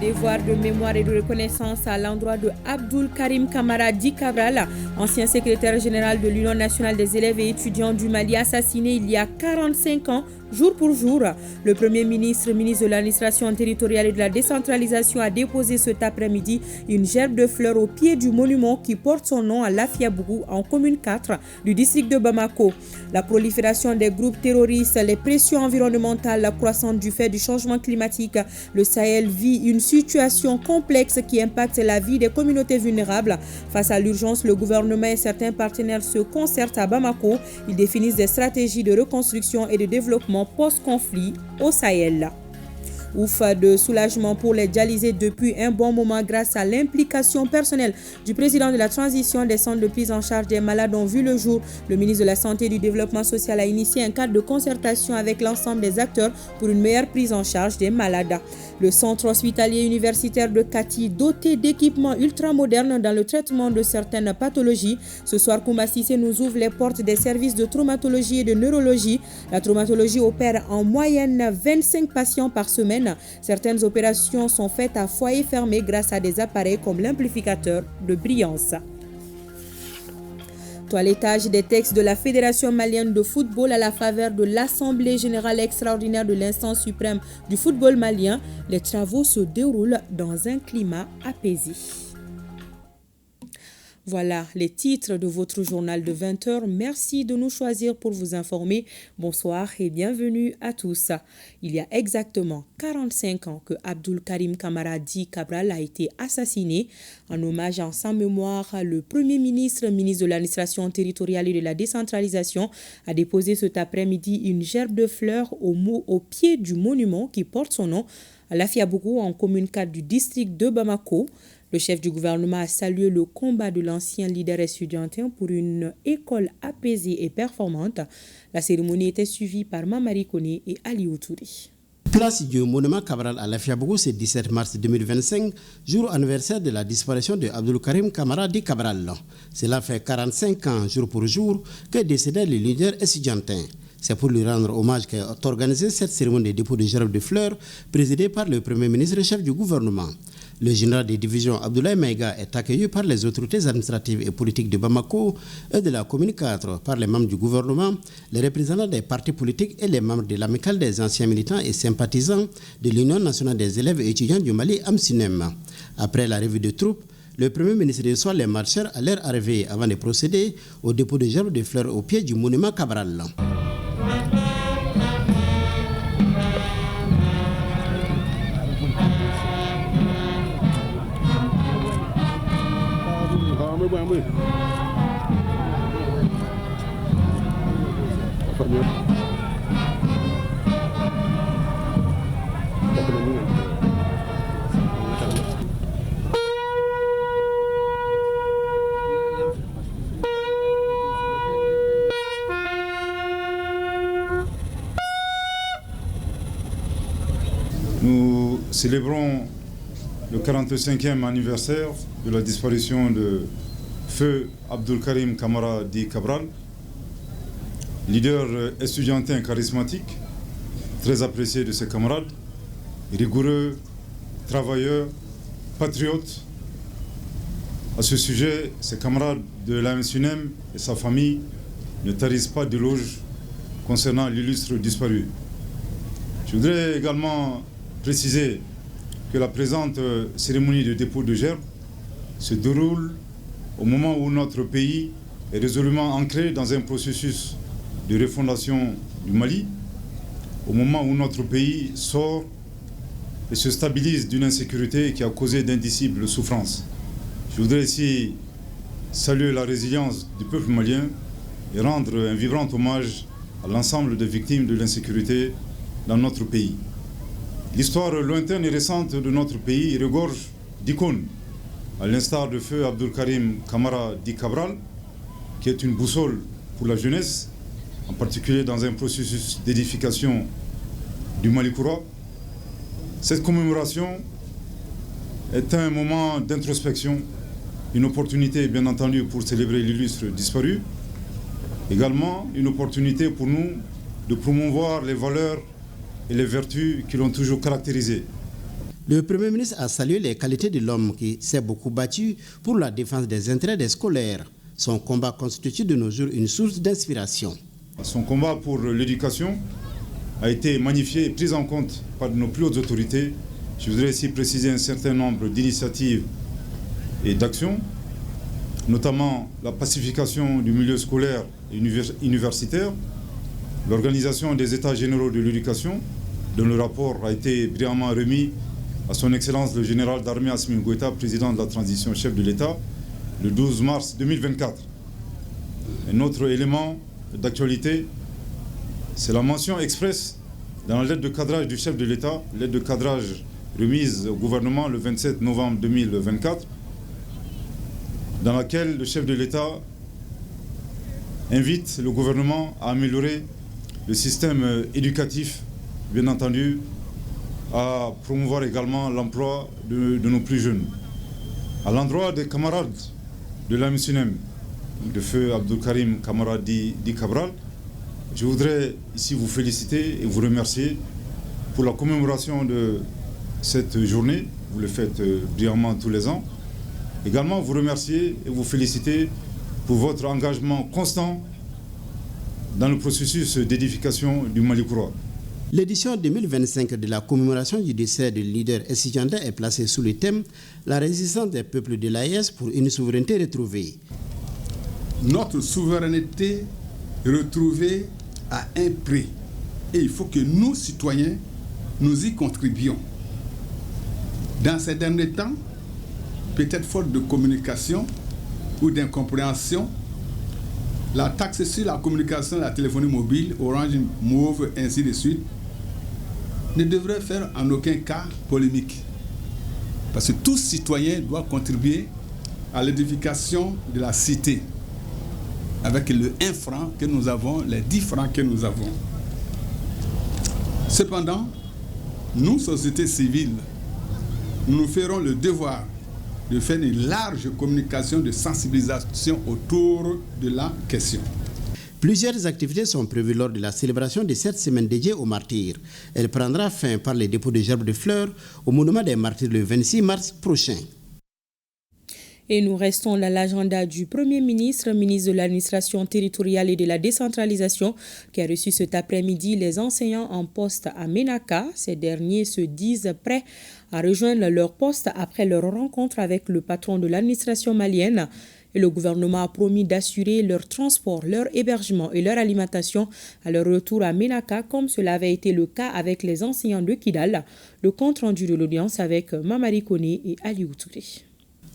Devoir de mémoire et de reconnaissance à l'endroit de Abdul Karim Kamara Di Cabral, ancien secrétaire général de l'Union nationale des élèves et étudiants du Mali, assassiné il y a 45 ans, jour pour jour. Le Premier ministre, ministre de l'administration territoriale et de la décentralisation, a déposé cet après-midi une gerbe de fleurs au pied du monument qui porte son nom à Lafiabougou, en commune 4 du district de Bamako. La prolifération des groupes terroristes, les pressions environnementales croissantes du fait du changement climatique, le Sahel vit une situation complexe qui impacte la vie des communautés vulnérables. Face à l'urgence, le gouvernement et certains partenaires se concertent à Bamako. Ils définissent des stratégies de reconstruction et de développement post-conflit au Sahel. Ouf de soulagement pour les dialysés depuis un bon moment grâce à l'implication personnelle du président de la transition des centres de prise en charge des malades ont vu le jour. Le ministre de la Santé et du Développement social a initié un cadre de concertation avec l'ensemble des acteurs pour une meilleure prise en charge des malades. Le centre hospitalier universitaire de Kati, doté d'équipements ultramodernes dans le traitement de certaines pathologies. Ce soir, Koumba Cissé nous ouvre les portes des services de traumatologie et de neurologie. La traumatologie opère en moyenne 25 patients par semaine. Certaines opérations sont faites à foyer fermé grâce à des appareils comme l'amplificateur de Briance. Toilettage des textes de la Fédération malienne de football à la faveur de l'Assemblée générale extraordinaire de l'instance suprême du football malien. Les travaux se déroulent dans un climat apaisé. Voilà les titres de votre journal de 20h. Merci de nous choisir pour vous informer. Bonsoir et bienvenue à tous. Il y a exactement 45 ans que Abdul Karim Kamara Di Cabral a été assassiné. En hommage en sa mémoire, le Premier ministre, ministre de l'administration territoriale et de la décentralisation, a déposé cet après-midi une gerbe de fleurs au pied du monument qui porte son nom à Lafiabougou, en commune 4 du district de Bamako. Le chef du gouvernement a salué le combat de l'ancien leader estudiantin pour une école apaisée et performante. La cérémonie était suivie par Mamari Koné et Ali Outouri. Place du monument Cabral à Lafiabougou, c'est 17 mars 2025, jour anniversaire de la disparition de Abdul Karim Kamara Di Cabral. Cela fait 45 ans, jour pour jour, que décédait le leader estudiantin. C'est pour lui rendre hommage qu'est organisée cette cérémonie de dépôt de gerbes de fleurs, présidée par le Premier ministre et chef du gouvernement. Le général des divisions Abdoulaye Maïga est accueilli par les autorités administratives et politiques de Bamako et de la commune 4, par les membres du gouvernement, les représentants des partis politiques et les membres de l'amicale des anciens militants et sympathisants de l'Union nationale des élèves et étudiants du Mali, AMSUNEM. Après la revue de troupes, le Premier ministre reçoit les marcheurs à leur arrivée avant de procéder au dépôt de gerbes de fleurs au pied du monument Cabral. Nous célébrons le 45e anniversaire de la disparition de Feu Abdul Karim Kamara Di Cabral, leader estudiantin charismatique, très apprécié de ses camarades, rigoureux, travailleur, patriote. À ce sujet, ses camarades de l'AMSUNEM et sa famille ne tarissent pas d'éloges concernant l'illustre disparu. Je voudrais également préciser que la présente cérémonie de dépôt de gerbes se déroule au moment où notre pays est résolument ancré dans un processus de refondation du Mali, au moment où notre pays sort et se stabilise d'une insécurité qui a causé d'indicibles souffrances. Je voudrais ici saluer la résilience du peuple malien et rendre un vibrant hommage à l'ensemble des victimes de l'insécurité dans notre pays. L'histoire lointaine et récente de notre pays regorge d'icônes, à l'instar de Feu Abdul Karim Kamara Di Cabral, qui est une boussole pour la jeunesse, en particulier dans un processus d'édification du Malikoura. Cette commémoration est un moment d'introspection, une opportunité bien entendu pour célébrer l'illustre disparu, également une opportunité pour nous de promouvoir les valeurs et les vertus qui l'ont toujours caractérisé. Le Premier ministre a salué les qualités de l'homme qui s'est beaucoup battu pour la défense des intérêts des scolaires. Son combat constitue de nos jours une source d'inspiration. Son combat pour l'éducation a été magnifié et pris en compte par nos plus hautes autorités. Je voudrais ici préciser un certain nombre d'initiatives et d'actions, notamment la pacification du milieu scolaire et universitaire, l'organisation des États généraux de l'éducation, dont le rapport a été brillamment remis à son Excellence le général d'armée Assimi Goïta, président de la transition chef de l'État, le 12 mars 2024. Un autre élément d'actualité, c'est la mention expresse dans la lettre de cadrage du chef de l'État, lettre de cadrage remise au gouvernement le 27 novembre 2024, dans laquelle le chef de l'État invite le gouvernement à améliorer le système éducatif, bien entendu, à promouvoir également l'emploi de nos plus jeunes. À l'endroit des camarades de l'AMSUNEM, de feu Abdoul Karim Kamara Di Cabral, je voudrais ici vous féliciter et vous remercier pour la commémoration de cette journée. Vous le faites brillamment tous les ans. Également vous remercier et vous féliciter pour votre engagement constant dans le processus d'édification du Mali Kouroua. L'édition 2025 de la commémoration du décès du leader Essiganda est placée sous le thème « La résistance des peuples de l'AES pour une souveraineté retrouvée ». Notre souveraineté retrouvée à un prix. Et il faut que nous, citoyens, nous y contribuions. Dans ces derniers temps, peut-être faute de communication ou d'incompréhension, la taxe sur la communication, la téléphonie mobile, Orange, Mauve, ainsi de suite, ne devrait faire en aucun cas polémique. Parce que tout citoyen doit contribuer à l'édification de la cité, avec le 1 franc que nous avons, les 10 francs que nous avons. Cependant, nous, société civile, nous ferons le devoir de faire une large communication de sensibilisation autour de la question. Plusieurs activités sont prévues lors de la célébration de cette semaine dédiée aux martyrs. Elle prendra fin par les dépôts de gerbes de fleurs au monument des martyrs le 26 mars prochain. Et nous restons à l'agenda du Premier ministre, ministre de l'administration territoriale et de la décentralisation, qui a reçu cet après-midi les enseignants en poste à Ménaka. Ces derniers se disent prêts à rejoindre leur poste après leur rencontre avec le patron de l'administration malienne. Et le gouvernement a promis d'assurer leur transport, leur hébergement et leur alimentation à leur retour à Ménaka, comme cela avait été le cas avec les enseignants de Kidal. Le compte rendu de l'audience avec Mamari Koné et Aliou Touré.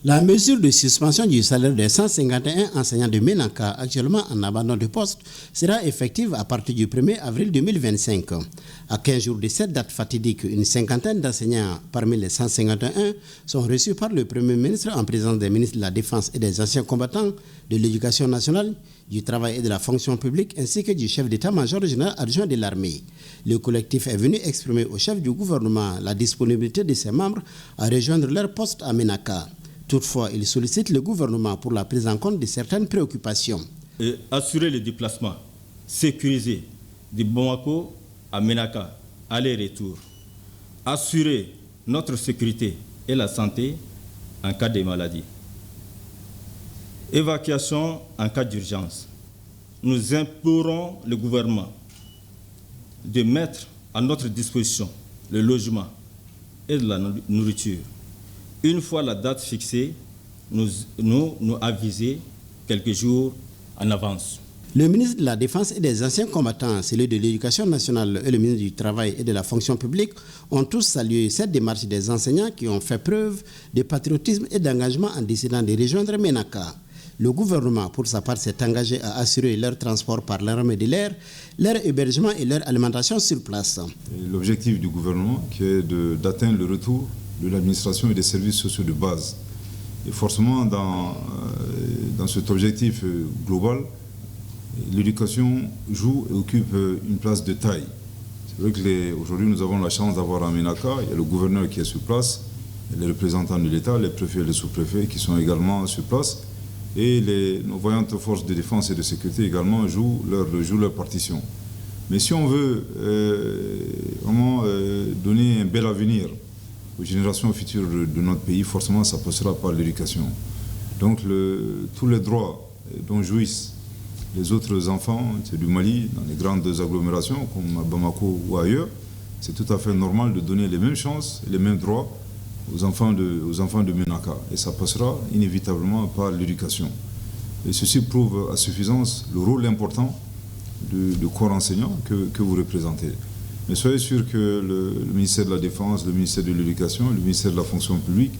La mesure de suspension du salaire des 151 enseignants de Ménaka, actuellement en abandon de poste, sera effective à partir du 1er avril 2025. À 15 jours de cette date fatidique, une cinquantaine d'enseignants parmi les 151 sont reçus par le Premier ministre en présence des ministres de la Défense et des anciens combattants, de l'Éducation nationale, du Travail et de la fonction publique, ainsi que du chef d'état-major général adjoint de l'armée. Le collectif est venu exprimer au chef du gouvernement la disponibilité de ses membres à rejoindre leur poste à Ménaka. Toutefois, il sollicite le gouvernement pour la prise en compte de certaines préoccupations. Et assurer le déplacement sécurisé de Bamako à Ménaka, aller-retour. Assurer notre sécurité et la santé en cas de maladie. Évacuation en cas d'urgence. Nous implorons le gouvernement de mettre à notre disposition le logement et de la nourriture. Une fois la date fixée, nous aviser quelques jours en avance. Le ministre de la Défense et des anciens combattants, celui de l'Éducation nationale et le ministre du Travail et de la fonction publique ont tous salué cette démarche des enseignants qui ont fait preuve de patriotisme et d'engagement en décidant de rejoindre Ménaka. Le gouvernement, pour sa part, s'est engagé à assurer leur transport par l'armée de l'air, leur hébergement et leur alimentation sur place. L'objectif du gouvernement qui est d'atteindre le retour de l'administration et des services sociaux de base. Et forcément, dans cet objectif global, l'éducation joue et occupe une place de taille. C'est vrai qu'aujourd'hui, nous avons la chance d'avoir à Ménaka, il y a le gouverneur qui est sur place, les représentants de l'État, les préfets et les sous-préfets qui sont également sur place, et nos voyantes forces de défense et de sécurité également jouent leur partition. Mais si on veut vraiment donner un bel avenir aux générations futures de notre pays, forcément, ça passera par l'éducation. Donc, tous les droits dont jouissent les autres enfants du Mali, dans les grandes agglomérations, comme à Bamako ou ailleurs, c'est tout à fait normal de donner les mêmes chances et les mêmes droits aux enfants de Ménaka. Et ça passera inévitablement par l'éducation. Et ceci prouve à suffisance le rôle important du corps enseignant que vous représentez. Mais soyez sûr que le ministère de la Défense, le ministère de l'Éducation, le ministère de la Fonction publique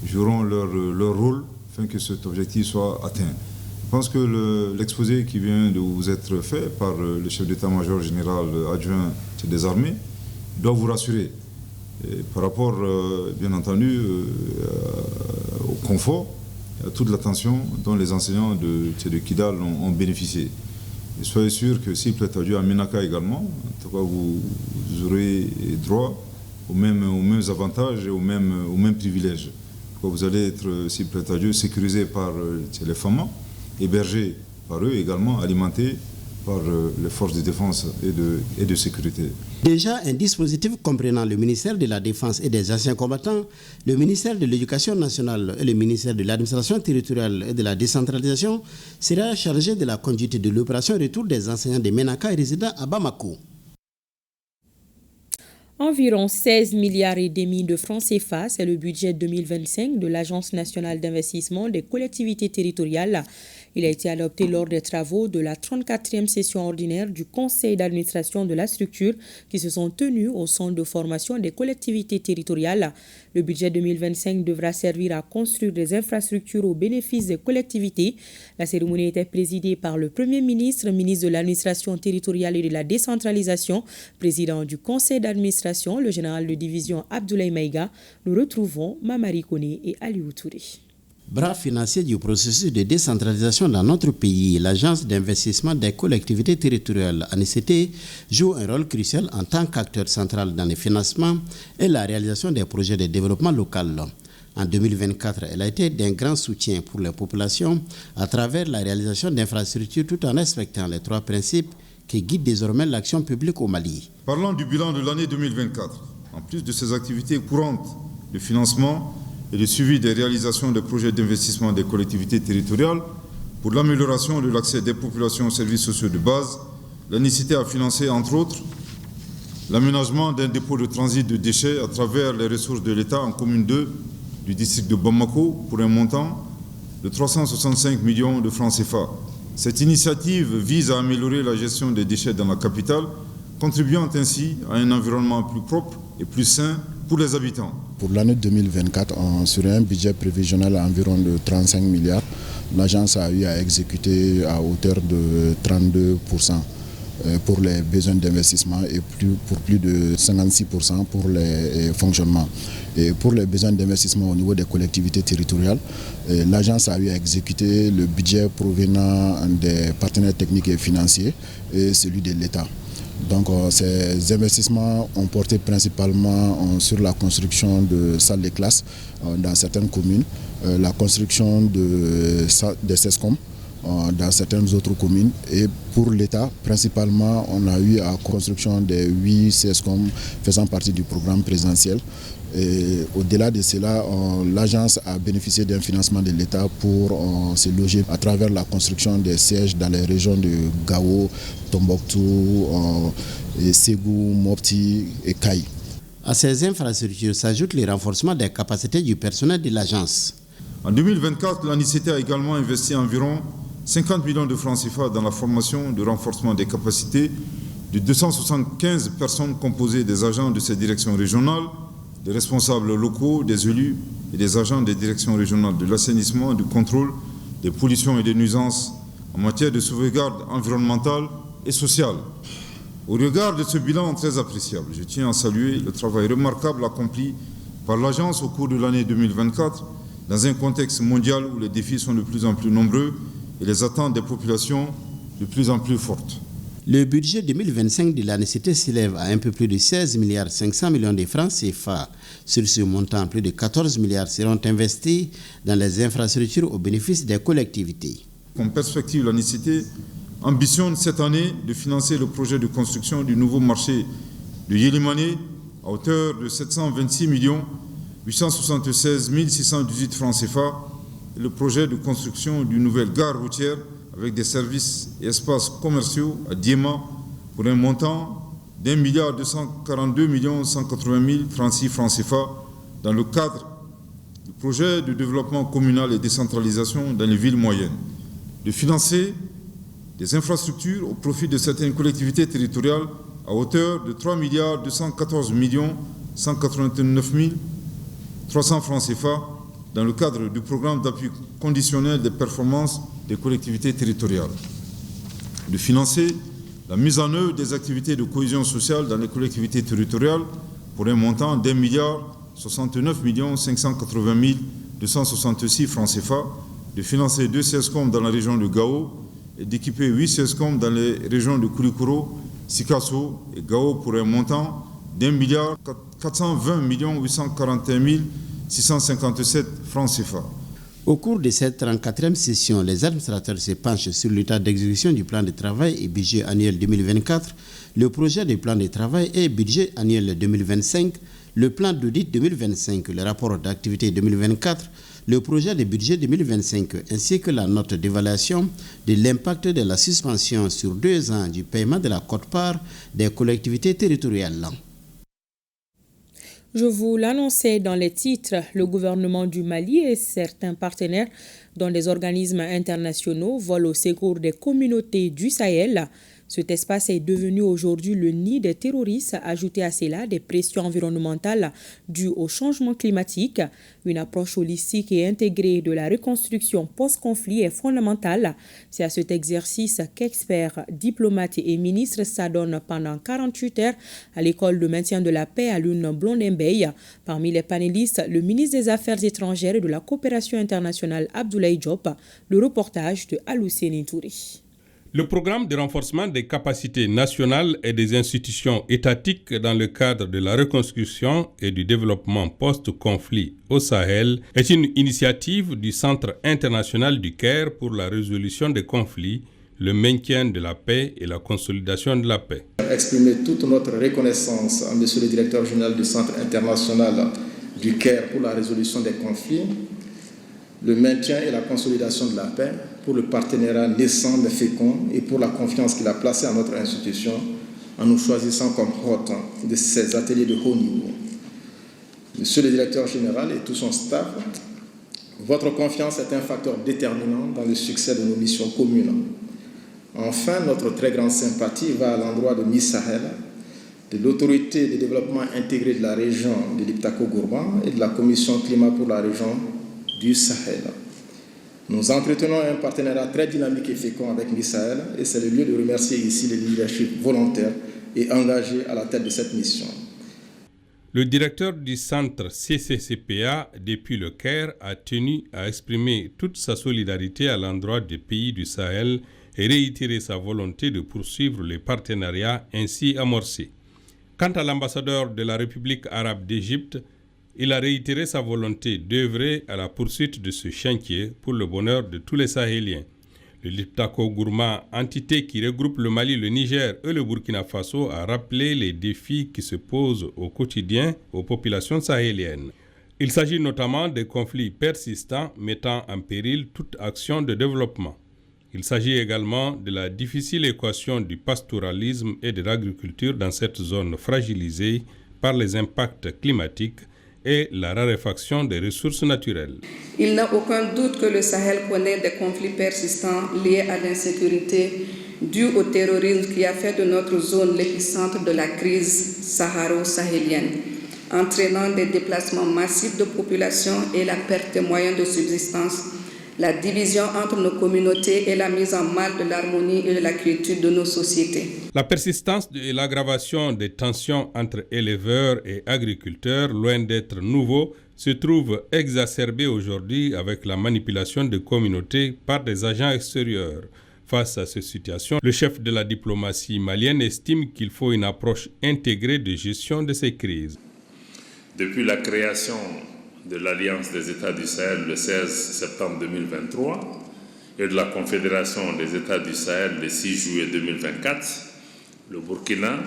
joueront leur rôle afin que cet objectif soit atteint. Je pense que l'exposé qui vient de vous être fait par le chef d'état-major général adjoint des armées doit vous rassurer. Et par rapport, bien entendu, au confort, à toute l'attention dont les enseignants de Kidal ont bénéficié. Et soyez sûr que s'il plaît à Dieu, à Ménaka également, en tout cas, vous aurez droit aux mêmes avantages et aux mêmes privilèges. Vous allez être, s'il plaît à Dieu, sécurisé par les FAMA, hébergé par eux également, alimenté par les forces de défense et de sécurité. Déjà, un dispositif comprenant le ministère de la Défense et des anciens combattants, le ministère de l'Éducation nationale et le ministère de l'Administration territoriale et de la décentralisation sera chargé de la conduite de l'opération retour des enseignants de Ménaka et résidents à Bamako. Environ 16 milliards et demi de francs CFA, c'est le budget 2025 de l'Agence nationale d'investissement des collectivités territoriales. Il a été adopté lors des travaux de la 34e session ordinaire du Conseil d'administration de la structure qui se sont tenus au Centre de formation des collectivités territoriales. Le budget 2025 devra servir à construire des infrastructures au bénéfice des collectivités. La cérémonie était présidée par le Premier ministre, ministre de l'administration territoriale et de la décentralisation, président du Conseil d'administration, le général de division Abdoulaye Maïga. Nous retrouvons Mamari Kone et Aliou Touré. Bras financier du processus de décentralisation dans notre pays, l'Agence d'investissement des collectivités territoriales, ANICT, joue un rôle crucial en tant qu'acteur central dans le financement et la réalisation des projets de développement local. En 2024, elle a été d'un grand soutien pour les populations à travers la réalisation d'infrastructures tout en respectant les 3 principes qui guident désormais l'action publique au Mali. Parlant du bilan de l'année 2024, en plus de ses activités courantes de financement et le suivi des réalisations des projets d'investissement des collectivités territoriales pour l'amélioration de l'accès des populations aux services sociaux de base, l'ANICT a financé, entre autres, l'aménagement d'un dépôt de transit de déchets à travers les ressources de l'État en commune 2 du district de Bamako pour un montant de 365 millions de francs CFA. Cette initiative vise à améliorer la gestion des déchets dans la capitale, contribuant ainsi à un environnement plus propre et plus sain pour les habitants. Pour l'année 2024, sur un budget prévisionnel à environ de 35 milliards, l'agence a eu à exécuter à hauteur de 32% pour les besoins d'investissement et pour plus de 56% pour les fonctionnements. Et pour les besoins d'investissement au niveau des collectivités territoriales, l'agence a eu à exécuter le budget provenant des partenaires techniques et financiers et celui de l'État. Donc ces investissements ont porté principalement sur la construction de salles de classe dans certaines communes, la construction des CESCOM dans certaines autres communes et pour l'État, principalement, on a eu à la construction des 8 CESCOM faisant partie du programme présidentiel. Et au-delà de cela, l'agence a bénéficié d'un financement de l'État pour se loger à travers la construction des sièges dans les régions de Gao, Tombouctou, Ségou, Mopti et Kaï. À ces infrastructures s'ajoute le renforcement des capacités du personnel de l'agence. En 2024, l'ANICT a également investi environ 50 millions de francs CFA dans la formation de renforcement des capacités de 275 personnes composées des agents de ces directions régionales, des responsables locaux, des élus et des agents des directions régionales de l'assainissement, du contrôle des pollutions et des nuisances en matière de sauvegarde environnementale et sociale. Au regard de ce bilan très appréciable, je tiens à saluer le travail remarquable accompli par l'agence au cours de l'année 2024 dans un contexte mondial où les défis sont de plus en plus nombreux et les attentes des populations de plus en plus fortes. Le budget 2025 de l'ANICT s'élève à un peu plus de 16 milliards 500 millions de francs CFA. Sur ce montant, plus de 14 milliards seront investis dans les infrastructures au bénéfice des collectivités. Comme perspective, l'ANICT ambitionne cette année de financer le projet de construction du nouveau marché de Yélimane à hauteur de 726 millions 876 618 francs CFA et le projet de construction d'une nouvelle gare routière avec des services et espaces commerciaux à Diema pour un montant d'1 242 180 036 francs CFA dans le cadre du projet de développement communal et décentralisation dans les villes moyennes, de financer des infrastructures au profit de certaines collectivités territoriales à hauteur de 3 214 189 300 francs CFA dans le cadre du programme d'appui conditionnel des performances des collectivités territoriales, de financer la mise en œuvre des activités de cohésion sociale dans les collectivités territoriales pour un montant d'1 69 580 266 francs CFA, de financer 2 CESCOM dans la région de Gao et d'équiper 8 CESCOM dans les régions de Koulikoro, Sikasso et Gao pour un montant d'1 420 841 657 francs CFA. Au cours de cette 34e session, les administrateurs se penchent sur l'état d'exécution du plan de travail et budget annuel 2024, le projet de plan de travail et budget annuel 2025, le plan d'audit 2025, le rapport d'activité 2024, le projet de budget 2025, ainsi que la note d'évaluation de l'impact de la suspension sur 2 ans du paiement de la quote-part des collectivités territoriales. Je vous l'annonçais dans les titres, le gouvernement du Mali et certains partenaires, dont des organismes internationaux, volent au secours des communautés du Sahel. Cet espace est devenu aujourd'hui le nid des terroristes, ajouté à cela des pressions environnementales dues au changement climatique. Une approche holistique et intégrée de la reconstruction post-conflit est fondamentale. C'est à cet exercice qu'experts, diplomates et ministres s'adonnent pendant 48 heures à l'école de maintien de la paix à Lune Blondin-Bey. Parmi les panélistes, le ministre des Affaires étrangères et de la coopération internationale Abdoulaye Diop. Le reportage de Alousseni Touré. Le programme de renforcement des capacités nationales et des institutions étatiques dans le cadre de la reconstruction et du développement post-conflit au Sahel est une initiative du Centre international du Caire pour la résolution des conflits, le maintien de la paix et la consolidation de la paix. Exprimer toute notre reconnaissance à Monsieur le directeur général du Centre international du Caire pour la résolution des conflits, le maintien et la consolidation de la paix, pour le partenariat naissant mais fécond et pour la confiance qu'il a placée à notre institution en nous choisissant comme hôte de ces ateliers de haut niveau. Monsieur le directeur général et tout son staff, votre confiance est un facteur déterminant dans le succès de nos missions communes. Enfin, notre très grande sympathie va à l'endroit de Miss Sahel, de l'autorité de développement intégré de la région de l'Iptako-Gourma et de la commission climat pour la région du Sahel. Nous entretenons un partenariat très dynamique et fécond avec Miss Sahel et c'est le lieu de remercier ici les leadership volontaires et engagés à la tête de cette mission. Le directeur du centre CCCPA depuis le Caire a tenu à exprimer toute sa solidarité à l'endroit des pays du Sahel et réitérer sa volonté de poursuivre les partenariats ainsi amorcés. Quant à l'ambassadeur de la République arabe d'Égypte, il a réitéré sa volonté d'œuvrer à la poursuite de ce chantier pour le bonheur de tous les Sahéliens. Le Liptako-Gourma, entité qui regroupe le Mali, le Niger et le Burkina Faso, a rappelé les défis qui se posent au quotidien aux populations sahéliennes. Il s'agit notamment des conflits persistants mettant en péril toute action de développement. Il s'agit également de la difficile équation du pastoralisme et de l'agriculture dans cette zone fragilisée par les impacts climatiques et la raréfaction des ressources naturelles. Il n'a aucun doute que le Sahel connaît des conflits persistants liés à l'insécurité due au terrorisme qui a fait de notre zone l'épicentre de la crise saharo-sahélienne, entraînant des déplacements massifs de population et la perte des moyens de subsistance, la division entre nos communautés et la mise en mal de l'harmonie et de la quiétude de nos sociétés. La persistance et l'aggravation des tensions entre éleveurs et agriculteurs, loin d'être nouveau, se trouve exacerbée aujourd'hui avec la manipulation des communautés par des agents extérieurs. Face à cette situation, le chef de la diplomatie malienne estime qu'il faut une approche intégrée de gestion de ces crises. Depuis la création de l'Alliance des États du Sahel le 16 septembre 2023 et de la Confédération des États du Sahel le 6 juillet 2024, le Burkina,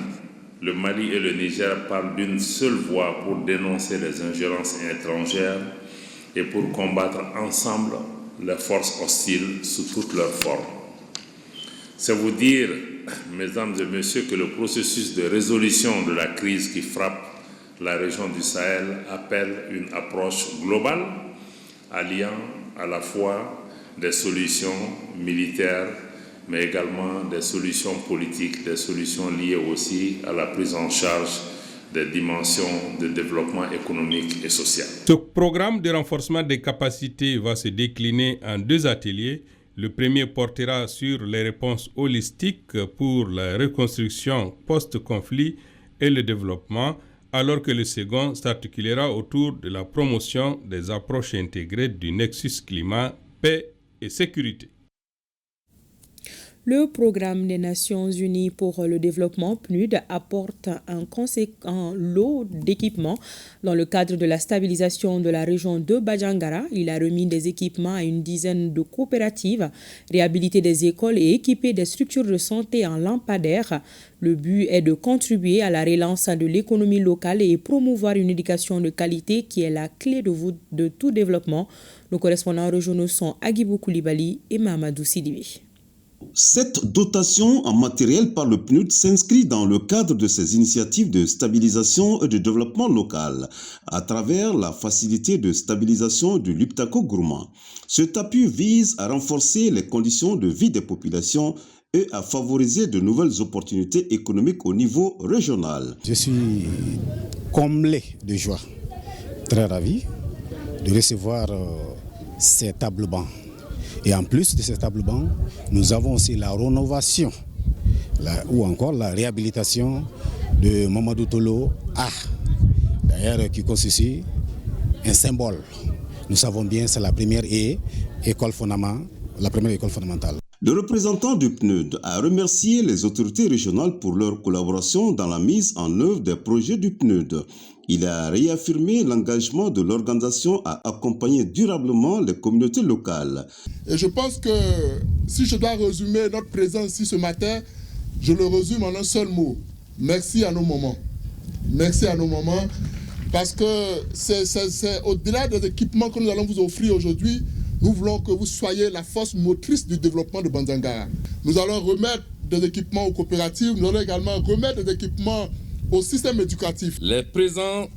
le Mali et le Niger parlent d'une seule voix pour dénoncer les ingérences étrangères et pour combattre ensemble les forces hostiles sous toutes leurs formes. C'est vous dire, mesdames et messieurs, que le processus de résolution de la crise qui frappe la région du Sahel appelle une approche globale, alliant à la fois des solutions militaires, mais également des solutions politiques, des solutions liées aussi à la prise en charge des dimensions de développement économique et social. Ce programme de renforcement des capacités va se décliner en 2 ateliers. Le premier portera sur les réponses holistiques pour la reconstruction post-conflit et le développement, alors que le second s'articulera autour de la promotion des approches intégrées du nexus climat, paix et sécurité. Le programme des Nations Unies pour le développement PNUD apporte un conséquent lot d'équipements dans le cadre de la stabilisation de la région de Badjangara. Il a remis des équipements à une dizaine de coopératives, réhabilité des écoles et équipé des structures de santé en lampadaires. Le but est de contribuer à la relance de l'économie locale et promouvoir une éducation de qualité qui est la clé de tout développement. Nos correspondants régionaux sont Agibou Koulibaly et Mamadou Sidibé. Cette dotation en matériel par le PNUD s'inscrit dans le cadre de ces initiatives de stabilisation et de développement local à travers la facilité de stabilisation du Liptako Gourma. Cet appui vise à renforcer les conditions de vie des populations et à favoriser de nouvelles opportunités économiques au niveau régional. Je suis comblé de joie, très ravi de recevoir ces tables bancs. Et en plus de ces tables-bancs, nous avons aussi la rénovation ou encore la réhabilitation de Mamadou Tolo A, d'ailleurs qui constitue un symbole. Nous savons bien que c'est la première école fondamentale. Le représentant du PNUD a remercié les autorités régionales pour leur collaboration dans la mise en œuvre des projets du PNUD. Il a réaffirmé l'engagement de l'organisation à accompagner durablement les communautés locales. Et je pense que si je dois résumer notre présence ici ce matin, je le résume en un seul mot. Merci à nos mamans. Merci à nos mamans, parce que c'est au-delà des équipements que nous allons vous offrir aujourd'hui, nous voulons que vous soyez la force motrice du développement de Banzangara. Nous allons remettre des équipements aux coopératives, nous allons également remettre des équipements au système éducatif. Les présents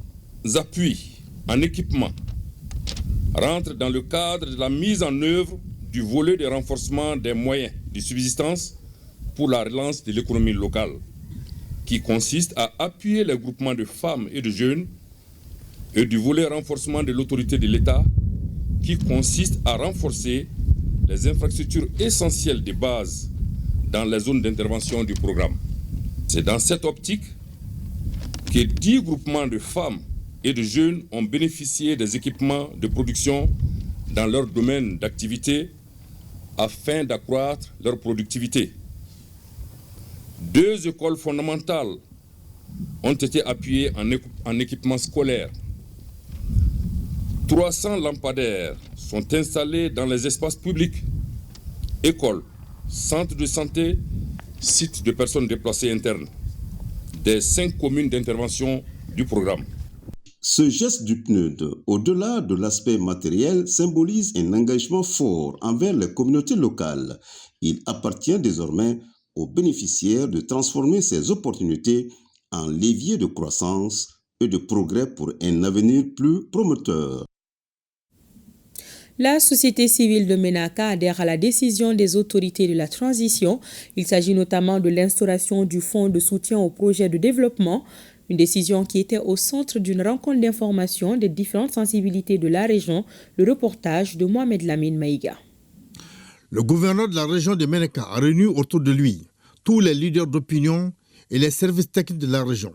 appuis en équipement rentrent dans le cadre de la mise en œuvre du volet de renforcement des moyens de subsistance pour la relance de l'économie locale, qui consiste à appuyer les groupements de femmes et de jeunes, et du volet renforcement de l'autorité de l'État, qui consiste à renforcer les infrastructures essentielles de base dans les zones d'intervention du programme. C'est dans cette optique que 10 groupements de femmes et de jeunes ont bénéficié des équipements de production dans leur domaine d'activité afin d'accroître leur productivité. 2 écoles fondamentales ont été appuyées en équipement scolaire. 300 lampadaires sont installés dans les espaces publics, écoles, centres de santé, sites de personnes déplacées internes, des 5 communes d'intervention du programme. Ce geste du PNUD, au-delà de l'aspect matériel, symbolise un engagement fort envers les communautés locales. Il appartient désormais aux bénéficiaires de transformer ces opportunités en levier de croissance et de progrès pour un avenir plus prometteur. La société civile de Ménaka adhère à la décision des autorités de la transition. Il s'agit notamment de l'instauration du fonds de soutien aux projets de développement, une décision qui était au centre d'une rencontre d'information des différentes sensibilités de la région. Le reportage de Mohamed Lamine Maïga. Le gouverneur de la région de Ménaka a réuni autour de lui tous les leaders d'opinion et les services techniques de la région.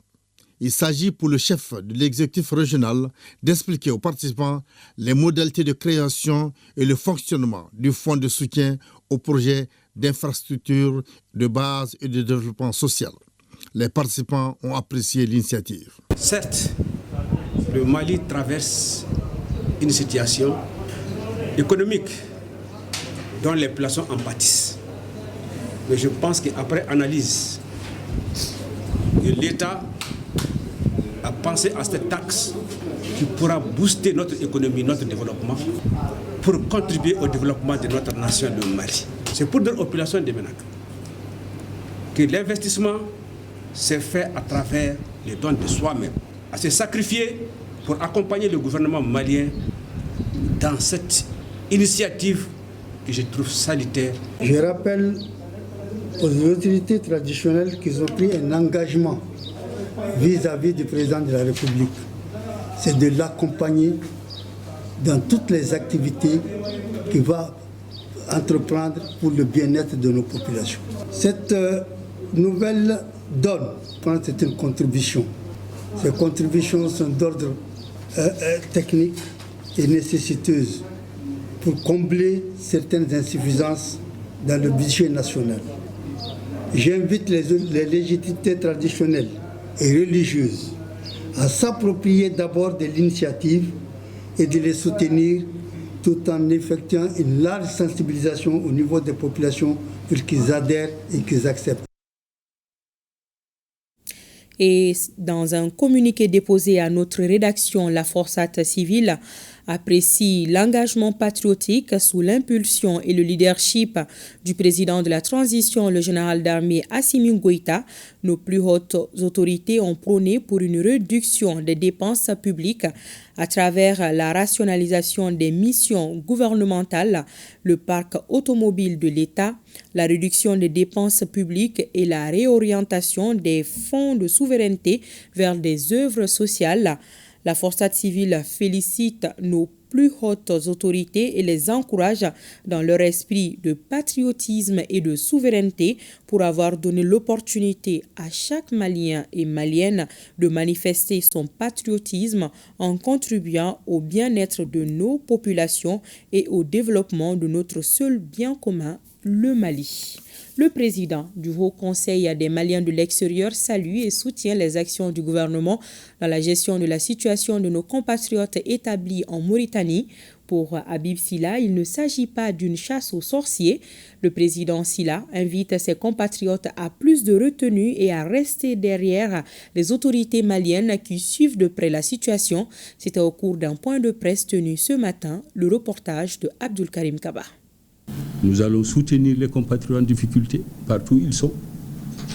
Il s'agit pour le chef de l'exécutif régional d'expliquer aux participants les modalités de création et le fonctionnement du fonds de soutien aux projets d'infrastructure de base et de développement social. Les participants ont apprécié l'initiative. Certes, le Mali traverse une situation économique dont les populations en pâtissent. Mais je pense qu'après analyse que l'État a pensé à cette taxe qui pourra booster notre économie, notre développement, pour contribuer au développement de notre nation, le Mali. C'est pour dire aux populations de Ménaka que l'investissement s'est fait à travers les dons de soi-même, à se sacrifier pour accompagner le gouvernement malien dans cette initiative que je trouve salutaire. Je rappelle aux autorités traditionnelles qu'ils ont pris un engagement vis-à-vis du président de la République. C'est de l'accompagner dans toutes les activités qu'il va entreprendre pour le bien-être de nos populations. Cette nouvelle donne, c'est une contribution. Ces contributions sont d'ordre technique et nécessiteuses pour combler certaines insuffisances dans le budget national. J'invite les légitimités traditionnelles et religieuses à s'approprier d'abord de l'initiative et de les soutenir tout en effectuant une large sensibilisation au niveau des populations pour qu'ils adhèrent et qu'ils acceptent. Et dans un communiqué déposé à notre rédaction, la Forçat civile apprécie l'engagement patriotique sous l'impulsion et le leadership du président de la transition, le général d'armée Assimi Goïta. Nos plus hautes autorités ont prôné pour une réduction des dépenses publiques à travers la rationalisation des missions gouvernementales, le parc automobile de l'État, la réduction des dépenses publiques et la réorientation des fonds de souveraineté vers des œuvres sociales. La Forçat civile félicite nos plus hautes autorités et les encourage dans leur esprit de patriotisme et de souveraineté pour avoir donné l'opportunité à chaque Malien et Malienne de manifester son patriotisme en contribuant au bien-être de nos populations et au développement de notre seul bien commun, le Mali. Le président du Haut Conseil des Maliens de l'extérieur salue et soutient les actions du gouvernement dans la gestion de la situation de nos compatriotes établis en Mauritanie. Pour Habib Silla, il ne s'agit pas d'une chasse aux sorciers. Le président Silla invite ses compatriotes à plus de retenue et à rester derrière les autorités maliennes qui suivent de près la situation. C'était au cours d'un point de presse tenu ce matin, le reportage de Abdul Karim Kaba. Nous allons soutenir les compatriotes en difficulté partout où ils sont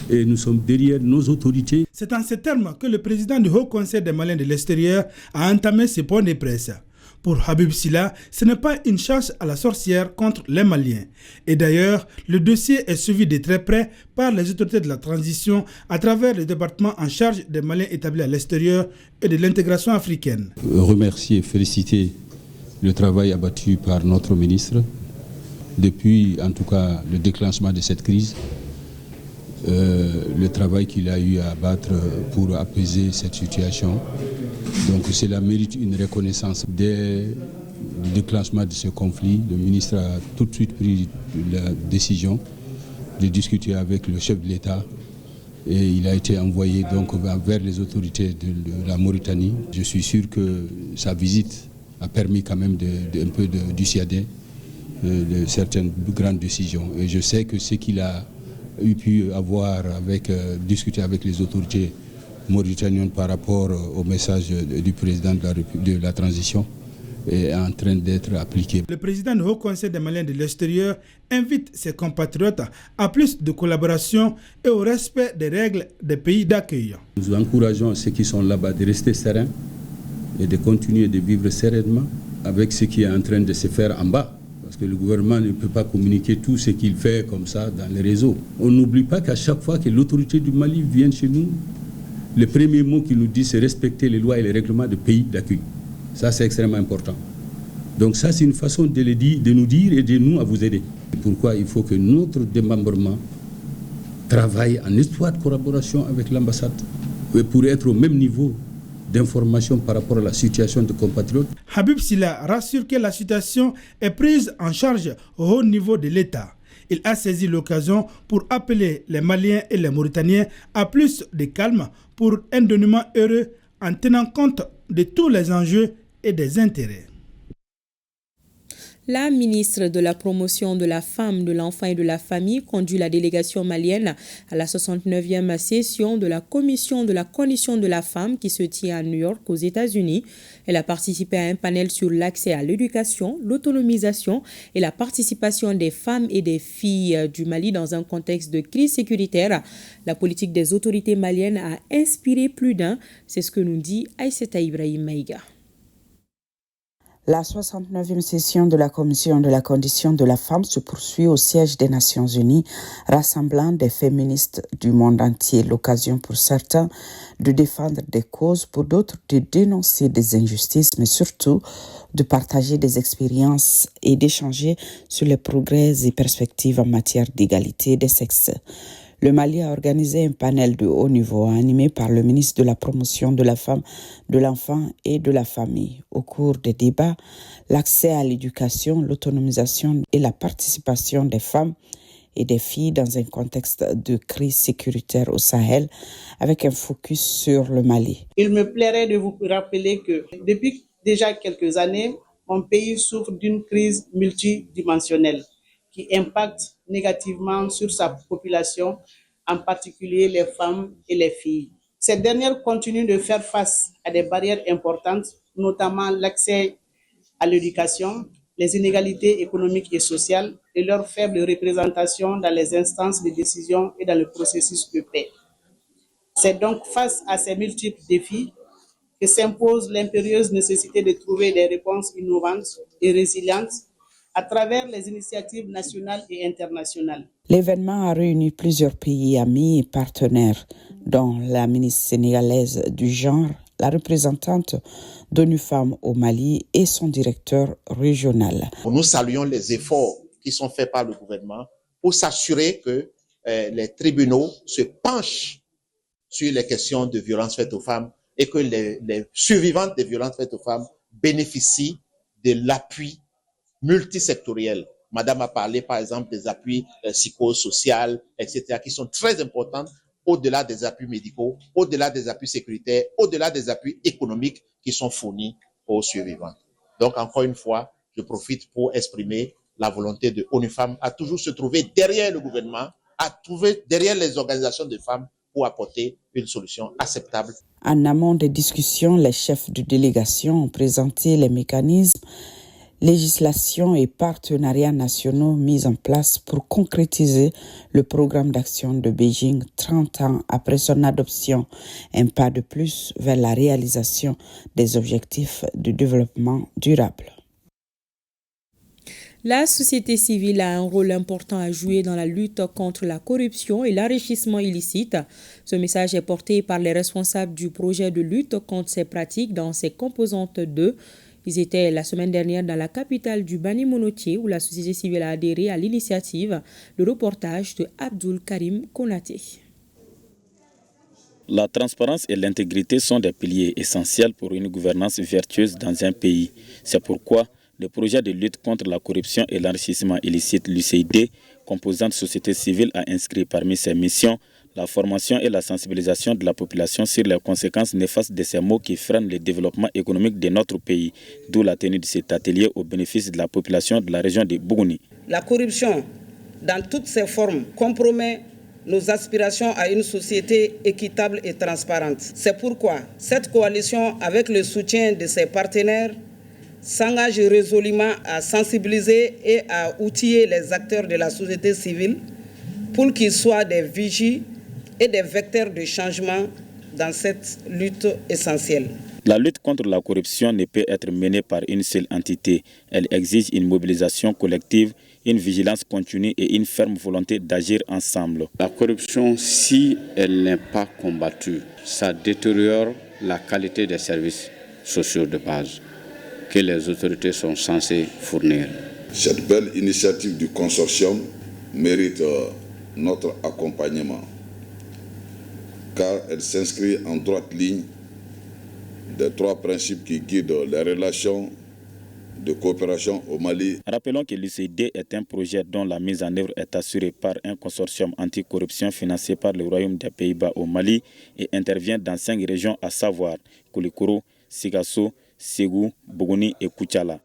et nous sommes derrière nos autorités. C'est en ces termes que le président du Haut Conseil des Maliens de l'extérieur a entamé ce point de presse. Pour Habib Silla, ce n'est pas une chasse à la sorcière contre les Maliens. Et d'ailleurs, le dossier est suivi de très près par les autorités de la transition à travers le département en charge des Maliens établis à l'extérieur et de l'intégration africaine. Remercier et féliciter le travail abattu par notre ministre depuis, en tout cas, le déclenchement de cette crise, le travail qu'il a eu à abattre pour apaiser cette situation. Donc cela mérite une reconnaissance. Dès le déclenchement de ce conflit, le ministre a tout de suite pris la décision de discuter avec le chef de l'État et il a été envoyé donc vers les autorités de la Mauritanie. Je suis sûr que sa visite a permis quand même un peu de dissuader de certaines grandes décisions. Et je sais que ce qu'il a pu avoir discuter avec les autorités mauritaniennes par rapport au message du président de la transition est en train d'être appliqué. Le président du Haut Conseil des Maliens de l'extérieur invite ses compatriotes à plus de collaboration et au respect des règles des pays d'accueil. Nous encourageons ceux qui sont là-bas de rester sereins et de continuer de vivre sereinement avec ce qui est en train de se faire en bas. Parce que le gouvernement ne peut pas communiquer tout ce qu'il fait comme ça dans les réseaux. On n'oublie pas qu'à chaque fois que l'autorité du Mali vient chez nous, le premier mot qu'il nous dit, c'est respecter les lois et les règlements du pays d'accueil. Ça, c'est extrêmement important. Donc ça, c'est une façon de nous dire et de nous à vous aider. C'est pourquoi il faut que notre démembrement travaille en étroite collaboration avec l'ambassade pour être au même niveau d'informations par rapport à la situation de compatriotes. Habib Silla rassure que la situation est prise en charge au haut niveau de l'État. Il a saisi l'occasion pour appeler les Maliens et les Mauritaniens à plus de calme pour un dénouement heureux en tenant compte de tous les enjeux et des intérêts. La ministre de la Promotion de la Femme, de l'Enfant et de la Famille conduit la délégation malienne à la 69e session de la Commission de la Condition de la Femme qui se tient à New York aux États-Unis. Elle a participé à un panel sur l'accès à l'éducation, l'autonomisation et la participation des femmes et des filles du Mali dans un contexte de crise sécuritaire. La politique des autorités maliennes a inspiré plus d'un. C'est ce que nous dit Aïssata Ibrahim Maïga. La 69e session de la Commission de la Condition de la Femme se poursuit au siège des Nations Unies, rassemblant des féministes du monde entier. L'occasion pour certains de défendre des causes, pour d'autres de dénoncer des injustices, mais surtout de partager des expériences et d'échanger sur les progrès et perspectives en matière d'égalité des sexes. Le Mali a organisé un panel de haut niveau animé par le ministre de la Promotion de la Femme, de l'Enfant et de la Famille. Au cours des débats, l'accès à l'éducation, l'autonomisation et la participation des femmes et des filles dans un contexte de crise sécuritaire au Sahel, avec un focus sur le Mali. Il me plairait de vous rappeler que depuis déjà quelques années, mon pays souffre d'une crise multidimensionnelle qui impacte négativement sur sa population, en particulier les femmes et les filles. Ces dernières continuent de faire face à des barrières importantes, notamment l'accès à l'éducation, les inégalités économiques et sociales et leur faible représentation dans les instances de décision et dans le processus de paix. C'est donc face à ces multiples défis que s'impose l'impérieuse nécessité de trouver des réponses innovantes et résilientes à travers les initiatives nationales et internationales. L'événement a réuni plusieurs pays amis et partenaires, dont la ministre sénégalaise du genre, la représentante d'ONU Femmes au Mali et son directeur régional. Nous saluons les efforts qui sont faits par le gouvernement pour s'assurer que les tribunaux se penchent sur les questions de violences faites aux femmes et que les survivantes des violences faites aux femmes bénéficient de l'appui multisectoriel. Madame a parlé, par exemple, des appuis psychosociaux, etc., qui sont très importants au-delà des appuis médicaux, au-delà des appuis sécuritaires, au-delà des appuis économiques qui sont fournis aux survivants. Donc, encore une fois, je profite pour exprimer la volonté de ONU Femmes à toujours se trouver derrière le gouvernement, à trouver derrière les organisations de femmes pour apporter une solution acceptable. En amont des discussions, les chefs de délégation ont présenté les mécanismes, législations et partenariats nationaux mis en place pour concrétiser le programme d'action de Beijing 30 ans après son adoption, un pas de plus vers la réalisation des objectifs de développement durable. La société civile a un rôle important à jouer dans la lutte contre la corruption et l'enrichissement illicite. Ce message est porté par les responsables du projet de lutte contre ces pratiques dans ses composantes 2. Ils étaient la semaine dernière dans la capitale du Bani Monotier où la société civile a adhéré à l'initiative. Le reportage de Abdul Karim Konaté. La transparence et l'intégrité sont des piliers essentiels pour une gouvernance vertueuse dans un pays. C'est pourquoi le projet de lutte contre la corruption et l'enrichissement illicite, l'UCID, composante société civile, a inscrit parmi ses missions la formation et la sensibilisation de la population sur les conséquences néfastes de ces maux qui freinent le développement économique de notre pays, d'où la tenue de cet atelier au bénéfice de la population de la région de Bougouni. La corruption, dans toutes ses formes, compromet nos aspirations à une société équitable et transparente. C'est pourquoi cette coalition, avec le soutien de ses partenaires, s'engage résolument à sensibiliser et à outiller les acteurs de la société civile pour qu'ils soient des vigies et des vecteurs de changement dans cette lutte essentielle. La lutte contre la corruption ne peut être menée par une seule entité. Elle exige une mobilisation collective, une vigilance continue et une ferme volonté d'agir ensemble. La corruption, si elle n'est pas combattue, ça détériore la qualité des services sociaux de base que les autorités sont censées fournir. Cette belle initiative du consortium mérite notre accompagnement, car elle s'inscrit en droite ligne des trois principes qui guident les relations de coopération au Mali. Rappelons que l'UCD est un projet dont la mise en œuvre est assurée par un consortium anticorruption financé par le Royaume des Pays-Bas au Mali et intervient dans 5 régions, à savoir Koulikoro, Sigasso, Ségou, Bougouni et Koutiala.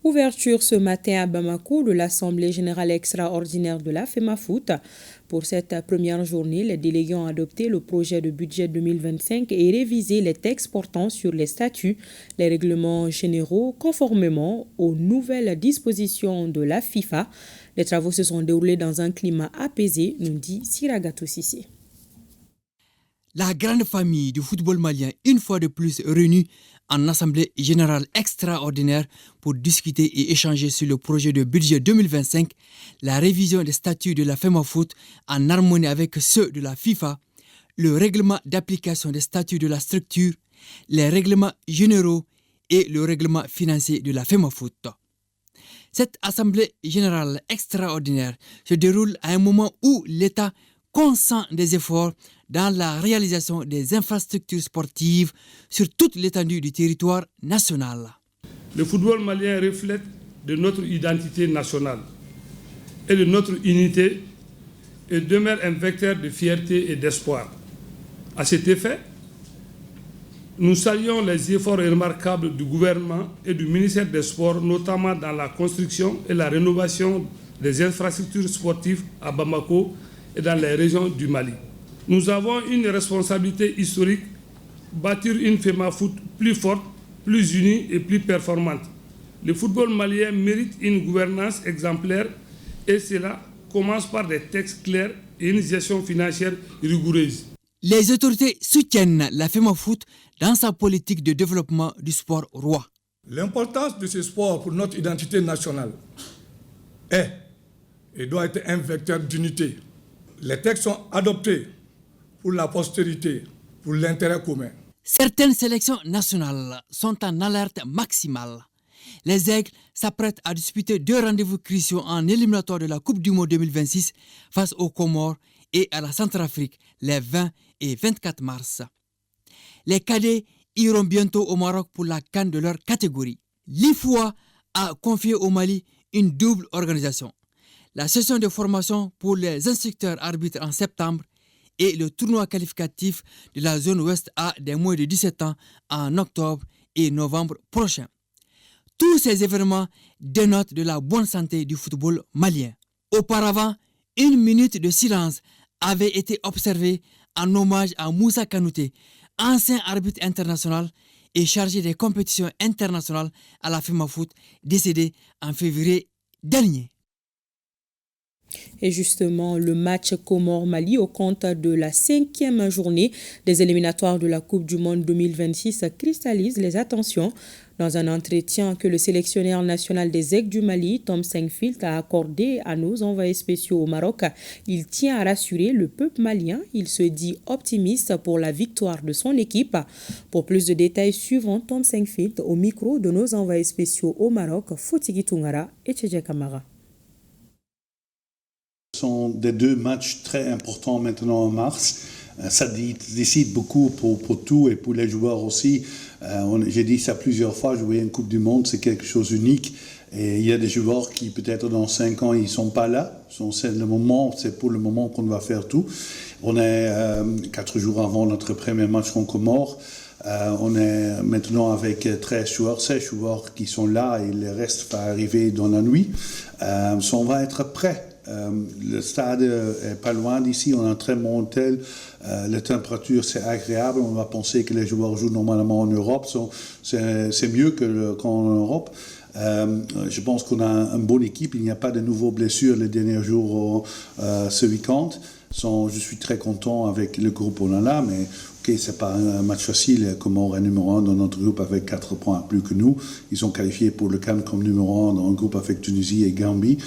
Ouverture ce matin à Bamako de l'Assemblée générale extraordinaire de la FEMAFOOT. Pour cette première journée, les délégués ont adopté le projet de budget 2025 et révisé les textes portant sur les statuts, les règlements généraux conformément aux nouvelles dispositions de la FIFA. Les travaux se sont déroulés dans un climat apaisé, nous dit Siragato Sissé. La grande famille du football malien, une fois de plus réunie en Assemblée générale extraordinaire pour discuter et échanger sur le projet de budget 2025, la révision des statuts de la FEMAFOOT en harmonie avec ceux de la FIFA, le règlement d'application des statuts de la structure, les règlements généraux et le règlement financier de la FEMAFOOT. Cette Assemblée générale extraordinaire se déroule à un moment où l'État consent des efforts dans la réalisation des infrastructures sportives sur toute l'étendue du territoire national. Le football malien reflète de notre identité nationale et de notre unité et demeure un vecteur de fierté et d'espoir. À cet effet, nous saluons les efforts remarquables du gouvernement et du ministère des Sports, notamment dans la construction et la rénovation des infrastructures sportives à Bamako et dans les régions du Mali. Nous avons une responsabilité historique, bâtir une FEMAFOOT plus forte, plus unie et plus performante. Le football malien mérite une gouvernance exemplaire et cela commence par des textes clairs et une gestion financière rigoureuse. Les autorités soutiennent la FEMAFOOT dans sa politique de développement du sport roi. L'importance de ce sport pour notre identité nationale est et doit être un vecteur d'unité. Les textes sont adoptés pour la postérité, pour l'intérêt commun. Certaines sélections nationales sont en alerte maximale. Les Aigles s'apprêtent à disputer 2 rendez-vous cruciaux en éliminatoire de la Coupe du Monde 2026 face aux Comores et à la Centrafrique les 20 et 24 mars. Les cadets iront bientôt au Maroc pour la CAN de leur catégorie. L'IFOA a confié au Mali une double organisation. La session de formation pour les instructeurs arbitres en septembre et le tournoi qualificatif de la zone ouest A des moins de 17 ans en octobre et novembre prochain. Tous ces événements dénotent de la bonne santé du football malien. Auparavant, 1 minute de silence avait été observée en hommage à Moussa Kanouté, ancien arbitre international et chargé des compétitions internationales à la FEMAFOOT, décédé en février dernier. Et justement, le match Comores-Mali au compte de la 5e journée des éliminatoires de la Coupe du Monde 2026 cristallise les attentions. Dans un entretien que le sélectionneur national des Aigles du Mali, Tom Sengfield, a accordé à nos envoyés spéciaux au Maroc, il tient à rassurer le peuple malien. Il se dit optimiste pour la victoire de son équipe. Pour plus de détails, suivons Tom Sengfield au micro de nos envoyés spéciaux au Maroc, Fotigui Toungara et Tchédje Kamara. Ce sont des 2 matchs très importants maintenant en mars. Ça décide beaucoup pour tout et pour les joueurs aussi. J'ai dit ça plusieurs fois, jouer une Coupe du Monde, c'est quelque chose d'unique. Et il y a des joueurs qui peut-être dans 5 ans, ils ne sont pas là. C'est pour le moment qu'on va faire tout. On est 4 jours avant notre premier match contre Comores. On est maintenant avec 16 joueurs qui sont là et le reste va arriver dans la nuit. On va être prêts. Le stade est pas loin d'ici, on a un très bon hôtel, la température c'est agréable, on va penser que les joueurs jouent normalement en Europe, c'est mieux qu'en Europe. Je pense qu'on a une bonne équipe, il n'y a pas de nouvelles blessures les derniers jours ce week-end. Je suis très content avec le groupe on a là, mais ok, c'est pas un match facile. Comores est numéro 1 dans notre groupe avec 4 points plus que nous. Ils sont qualifiés pour le CAN comme numéro 1 dans un groupe avec Tunisie et Gambie.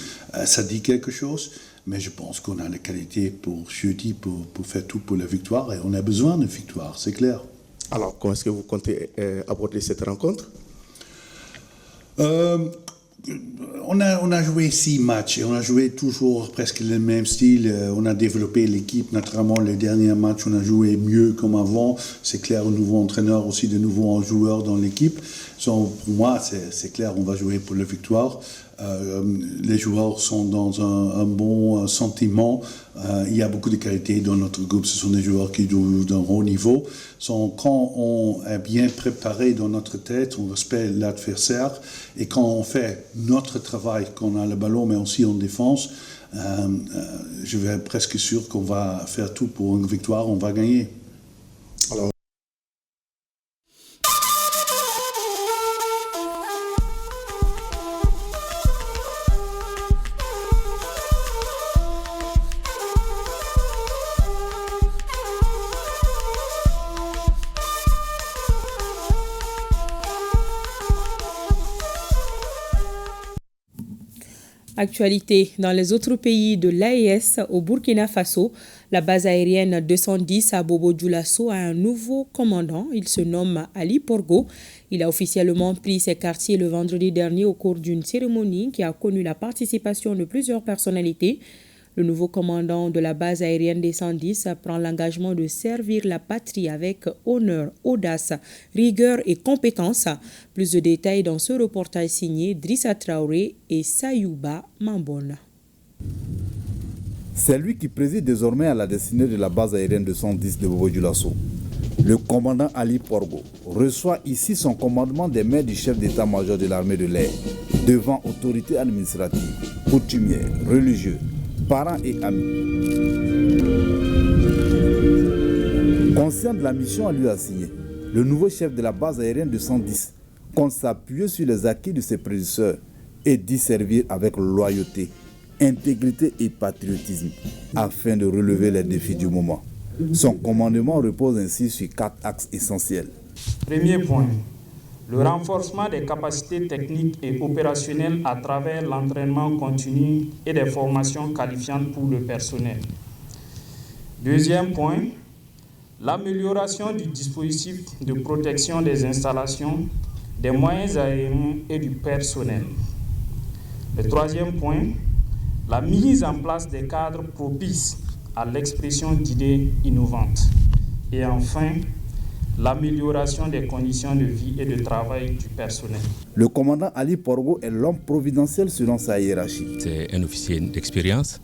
Ça dit quelque chose, mais je pense qu'on a la qualité pour jeudi pour faire tout pour la victoire et on a besoin de victoire, c'est clair. Alors, comment est-ce que vous comptez aborder cette rencontre? On a joué 6 matchs et on a joué toujours presque le même style. On a développé l'équipe, naturellement les derniers matchs on a joué mieux comme avant. C'est clair, un nouveau entraîneur aussi, de nouveaux joueurs dans l'équipe. Pour moi, c'est clair, on va jouer pour la victoire. Les joueurs sont dans un bon sentiment. Il y a beaucoup de qualités dans notre groupe. Ce sont des joueurs qui jouent d'un haut niveau. Quand on est bien préparé dans notre tête, on respecte l'adversaire. Et quand on fait notre travail, quand on a le ballon, mais aussi en défense, je vais être presque sûr qu'on va faire tout pour une victoire. On va gagner. Alors, Actualité dans les autres pays de l'AES, au Burkina Faso, la base aérienne 210 à Bobo-Dioulasso a un nouveau commandant. Il se nomme Ali Porgo. Il a officiellement pris ses quartiers le vendredi dernier au cours d'une cérémonie qui a connu la participation de plusieurs personnalités. Le nouveau commandant de la base aérienne des 110 prend l'engagement de servir la patrie avec honneur, audace, rigueur et compétence. Plus de détails dans ce reportage signé Drissa Traoré et Sayouba Mambona. C'est lui qui préside désormais à la destinée de la base aérienne de 110 de Bobo-Dioulasso. Le commandant Ali Porgo reçoit ici son commandement des mains du chef d'état-major de l'armée de l'air, devant autorités administratives, coutumières, religieux, parents et amis. Conscient de la mission à lui assignée, le nouveau chef de la base aérienne de 110 compte s'appuyer sur les acquis de ses prédécesseurs et d'y servir avec loyauté, intégrité et patriotisme afin de relever les défis du moment. Son commandement repose ainsi sur 4 axes essentiels. Premier point, le renforcement des capacités techniques et opérationnelles à travers l'entraînement continu et des formations qualifiantes pour le personnel. Deuxième point, l'amélioration du dispositif de protection des installations, des moyens aériens et du personnel. Le troisième point, la mise en place des cadres propices à l'expression d'idées innovantes. Et enfin, l'amélioration des conditions de vie et de travail du personnel. Le commandant Ali Porgo est l'homme providentiel selon sa hiérarchie. C'est un officier d'expérience,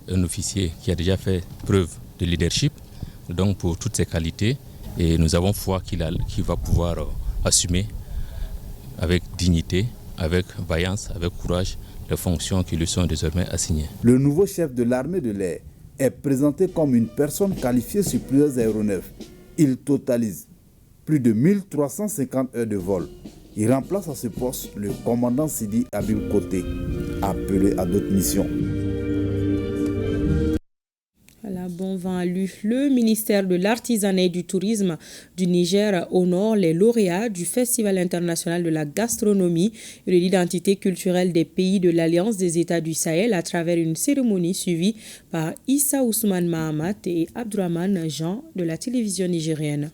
un officier qui a déjà fait preuve de leadership, donc pour toutes ses qualités, et nous avons foi qu'il va pouvoir assumer avec dignité, avec vaillance, avec courage, les fonctions qui lui sont désormais assignées. Le nouveau chef de l'armée de l'air est présenté comme une personne qualifiée sur plusieurs aéronefs. Il totalise plus de 1350 heures de vol. Il remplace à ce poste le commandant Sidi Habib Koté, appelé à d'autres missions. Voilà, bon vent à lui. Le ministère de l'Artisanat et du Tourisme du Niger honore les lauréats du Festival international de la gastronomie et de l'identité culturelle des pays de l'Alliance des États du Sahel à travers une cérémonie suivie par Issa Ousmane Mahamat et Abdourahmane Jean de la télévision nigérienne.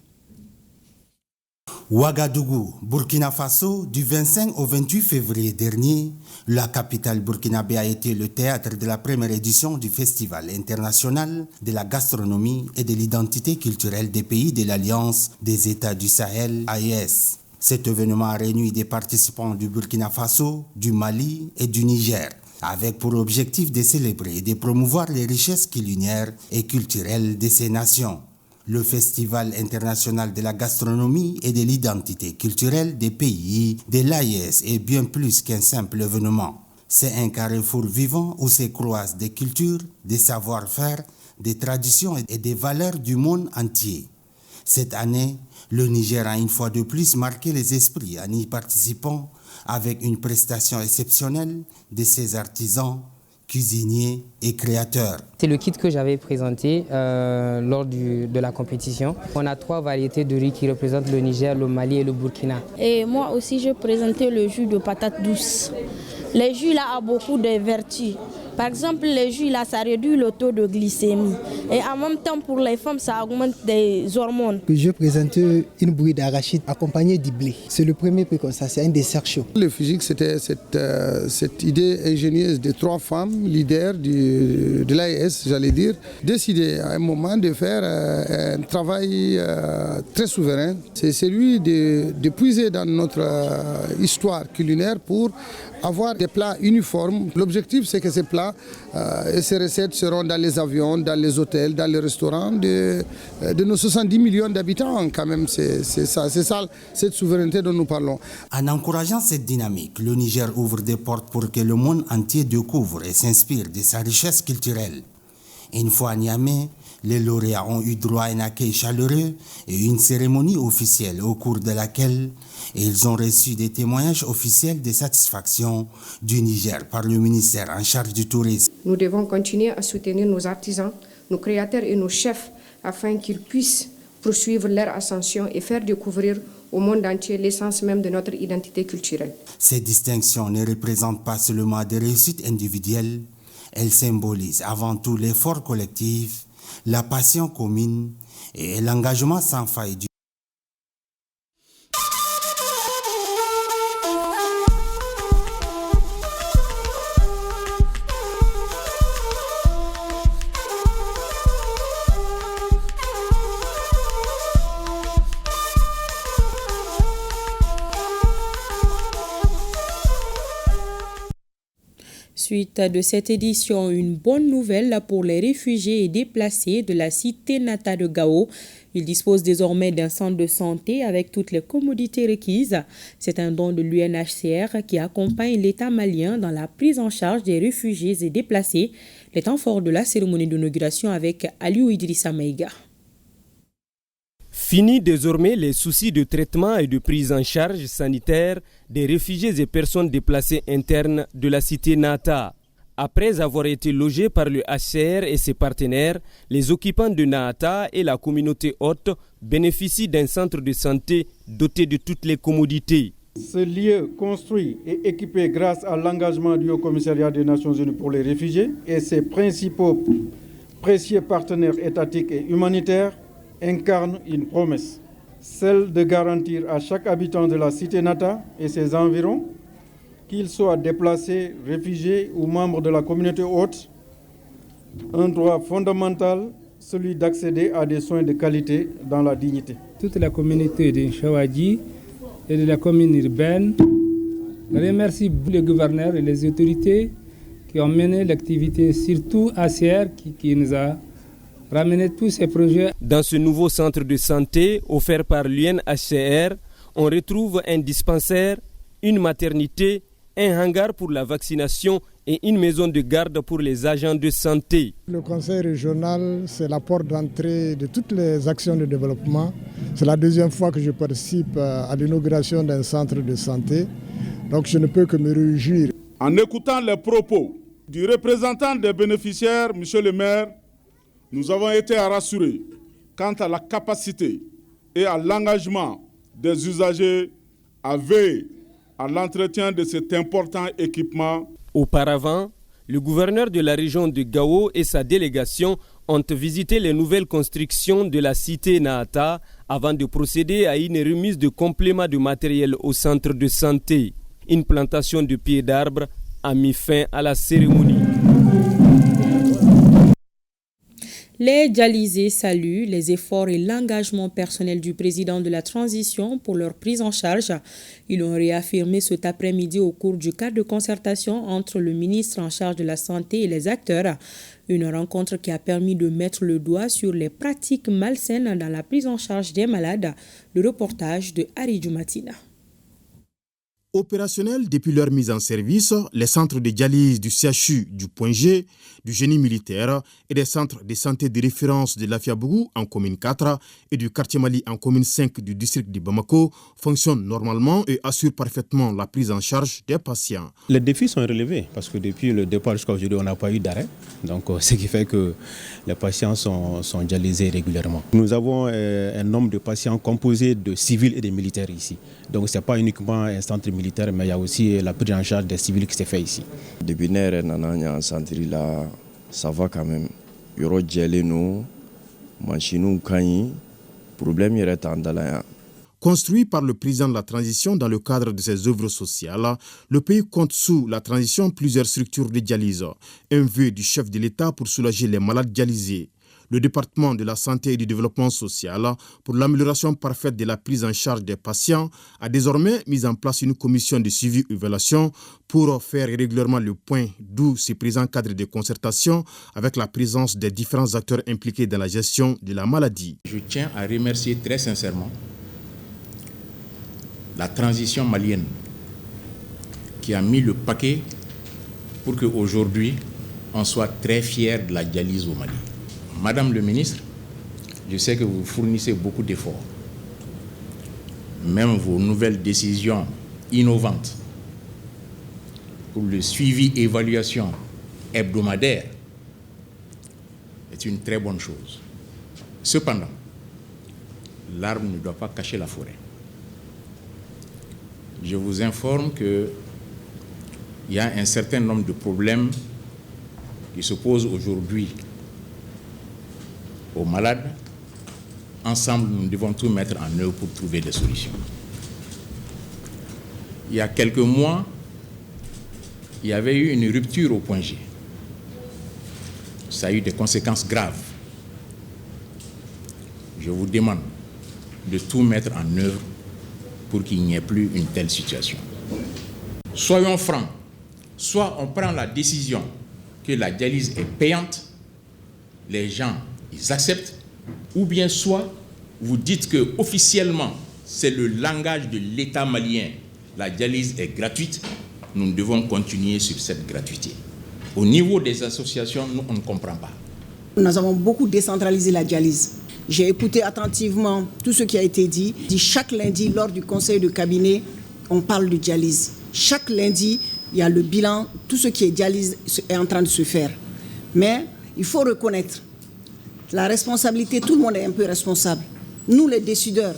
Ouagadougou, Burkina Faso, du 25 au 28 février dernier, la capitale burkinabé a été le théâtre de la première édition du Festival international de la gastronomie et de l'identité culturelle des pays de l'Alliance des États du Sahel, AES. Cet événement a réuni des participants du Burkina Faso, du Mali et du Niger, avec pour objectif de célébrer et de promouvoir les richesses culinaires et culturelles de ces nations. Le Festival international de la gastronomie et de l'identité culturelle des pays de l'AES est bien plus qu'un simple événement. C'est un carrefour vivant où se croisent des cultures, des savoir-faire, des traditions et des valeurs du monde entier. Cette année, le Niger a une fois de plus marqué les esprits en y participant avec une prestation exceptionnelle de ses artisans, cuisiniers et créateurs. C'est le kit que j'avais présenté lors de la compétition. On a 3 variétés de riz qui représentent le Niger, le Mali et le Burkina. Et moi aussi, j'ai présenté le jus de patate douce. Le jus là a beaucoup de vertus Par exemple, les jus, là, ça réduit le taux de glycémie. Et en même temps, pour les femmes, ça augmente des hormones. Je présente une bouillie d'arachide accompagnée du blé. C'est le premier précurseur, c'est un dessert chaud. Le physique, c'était cette idée ingénieuse de 3 femmes leaders de l'AES, j'allais dire, décidé à un moment de faire un travail très souverain. C'est celui de puiser dans notre histoire culinaire pour avoir des plats uniformes. L'objectif, c'est que ces plats et ces recettes seront dans les avions, dans les hôtels, dans les restaurants de nos 70 millions d'habitants. Quand même, c'est ça, cette souveraineté dont nous parlons. En encourageant cette dynamique, le Niger ouvre des portes pour que le monde entier découvre et s'inspire de sa richesse culturelle. Une fois à Niamey, les lauréats ont eu droit à un accueil chaleureux et une cérémonie officielle au cours de laquelle ils ont reçu des témoignages officiels de satisfaction du Niger par le ministère en charge du tourisme. Nous devons continuer à soutenir nos artisans, nos créateurs et nos chefs afin qu'ils puissent poursuivre leur ascension et faire découvrir au monde entier l'essence même de notre identité culturelle. Ces distinctions ne représentent pas seulement des réussites individuelles, elles symbolisent avant tout l'effort collectif, la passion commune et l'engagement sans faille du Suite de cette édition, une bonne nouvelle pour les réfugiés et déplacés de la cité Nata de Gao. Ils disposent désormais d'un centre de santé avec toutes les commodités requises. C'est un don de l'UNHCR qui accompagne l'État malien dans la prise en charge des réfugiés et déplacés. Les temps forts de la cérémonie d'inauguration avec Aliou Idrissa Maïga. Fini désormais les soucis de traitement et de prise en charge sanitaire des réfugiés et personnes déplacées internes de la cité Nata. Après avoir été logés par le HCR et ses partenaires, les occupants de Nata et la communauté haute bénéficient d'un centre de santé doté de toutes les commodités. Ce lieu construit et équipé grâce à l'engagement du Haut-Commissariat des Nations Unies pour les réfugiés et ses principaux précieux partenaires étatiques et humanitaires incarne une promesse, celle de garantir à chaque habitant de la cité Nata et ses environs, qu'il soit déplacé, réfugié ou membre de la communauté haute, un droit fondamental, celui d'accéder à des soins de qualité dans la dignité. Toute la communauté de Chawadji et de la commune urbaine remercie le gouverneur et les autorités qui ont mené l'activité, surtout ACR qui nous a ramener tous ces projets. Dans ce nouveau centre de santé offert par l'UNHCR, on retrouve un dispensaire, une maternité, un hangar pour la vaccination et une maison de garde pour les agents de santé. Le conseil régional, c'est la porte d'entrée de toutes les actions de développement. C'est la deuxième fois que je participe à l'inauguration d'un centre de santé. Donc je ne peux que me réjouir. En écoutant les propos du représentant des bénéficiaires, M. le maire, nous avons été rassurés quant à la capacité et à l'engagement des usagers à veiller à l'entretien de cet important équipement. Auparavant, le gouverneur de la région de Gao et sa délégation ont visité les nouvelles constructions de la cité Nata avant de procéder à une remise de compléments de matériel au centre de santé. Une plantation de pieds d'arbres a mis fin à la cérémonie. Les dialysés saluent les efforts et l'engagement personnel du président de la transition pour leur prise en charge. Ils l'ont réaffirmé cet après-midi au cours du cadre de concertation entre le ministre en charge de la santé et les acteurs. Une rencontre qui a permis de mettre le doigt sur les pratiques malsaines dans la prise en charge des malades. Le reportage de Harry Djoumatina. Opérationnels depuis leur mise en service, les centres de dialyse du CHU du Point G, du génie militaire et des centres de santé de référence de l'Afiabougou en commune 4 et du quartier Mali en commune 5 du district de Bamako fonctionnent normalement et assurent parfaitement la prise en charge des patients. Les défis sont relevés parce que depuis le départ jusqu'à aujourd'hui, on n'a pas eu d'arrêt. Donc, ce qui fait que les patients sont dialysés régulièrement. Nous avons un nombre de patients composé de civils et de militaires ici. Donc, ce n'est pas uniquement un centre militaire militaires, mais il y a aussi la prise en charge des civils qui s'est fait ici. Depuis que nous avons centre là, ça va quand même. Il y aura des machines, des problèmes, il y a. Construit par le président de la transition dans le cadre de ses œuvres sociales, le pays compte sous la transition plusieurs structures de dialyse. Un vœu du chef de l'État pour soulager les malades dialysés. Le département de la santé et du développement social, pour l'amélioration parfaite de la prise en charge des patients, a désormais mis en place une commission de suivi et évaluation pour faire régulièrement le point, d'où ce présent cadre de concertation avec la présence des différents acteurs impliqués dans la gestion de la maladie. Je tiens à remercier très sincèrement la transition malienne qui a mis le paquet pour qu'aujourd'hui on soit très fiers de la dialyse au Mali. Madame le ministre, je sais que vous fournissez beaucoup d'efforts. Même vos nouvelles décisions innovantes pour le suivi et évaluation hebdomadaire est une très bonne chose. Cependant, l'arbre ne doit pas cacher la forêt. Je vous informe qu'il y a un certain nombre de problèmes qui se posent aujourd'hui aux malades. Ensemble, nous devons tout mettre en œuvre pour trouver des solutions. Il y a quelques mois, il y avait eu une rupture au point G. Ça a eu des conséquences graves. Je vous demande de tout mettre en œuvre pour qu'il n'y ait plus une telle situation. Soyons francs, soit on prend la décision que la dialyse est payante, les gens ils acceptent, ou bien soit vous dites que officiellement c'est le langage de l'État malien, la dialyse est gratuite, nous devons continuer sur cette gratuité. Au niveau des associations, nous on ne comprend pas. Nous avons beaucoup décentralisé la dialyse. J'ai écouté attentivement tout ce qui a été dit. Chaque lundi, lors du conseil de cabinet, on parle de dialyse. Chaque lundi, il y a le bilan, tout ce qui est dialyse est en train de se faire. Mais il faut reconnaître la responsabilité, tout le monde est un peu responsable. Nous, les décideurs,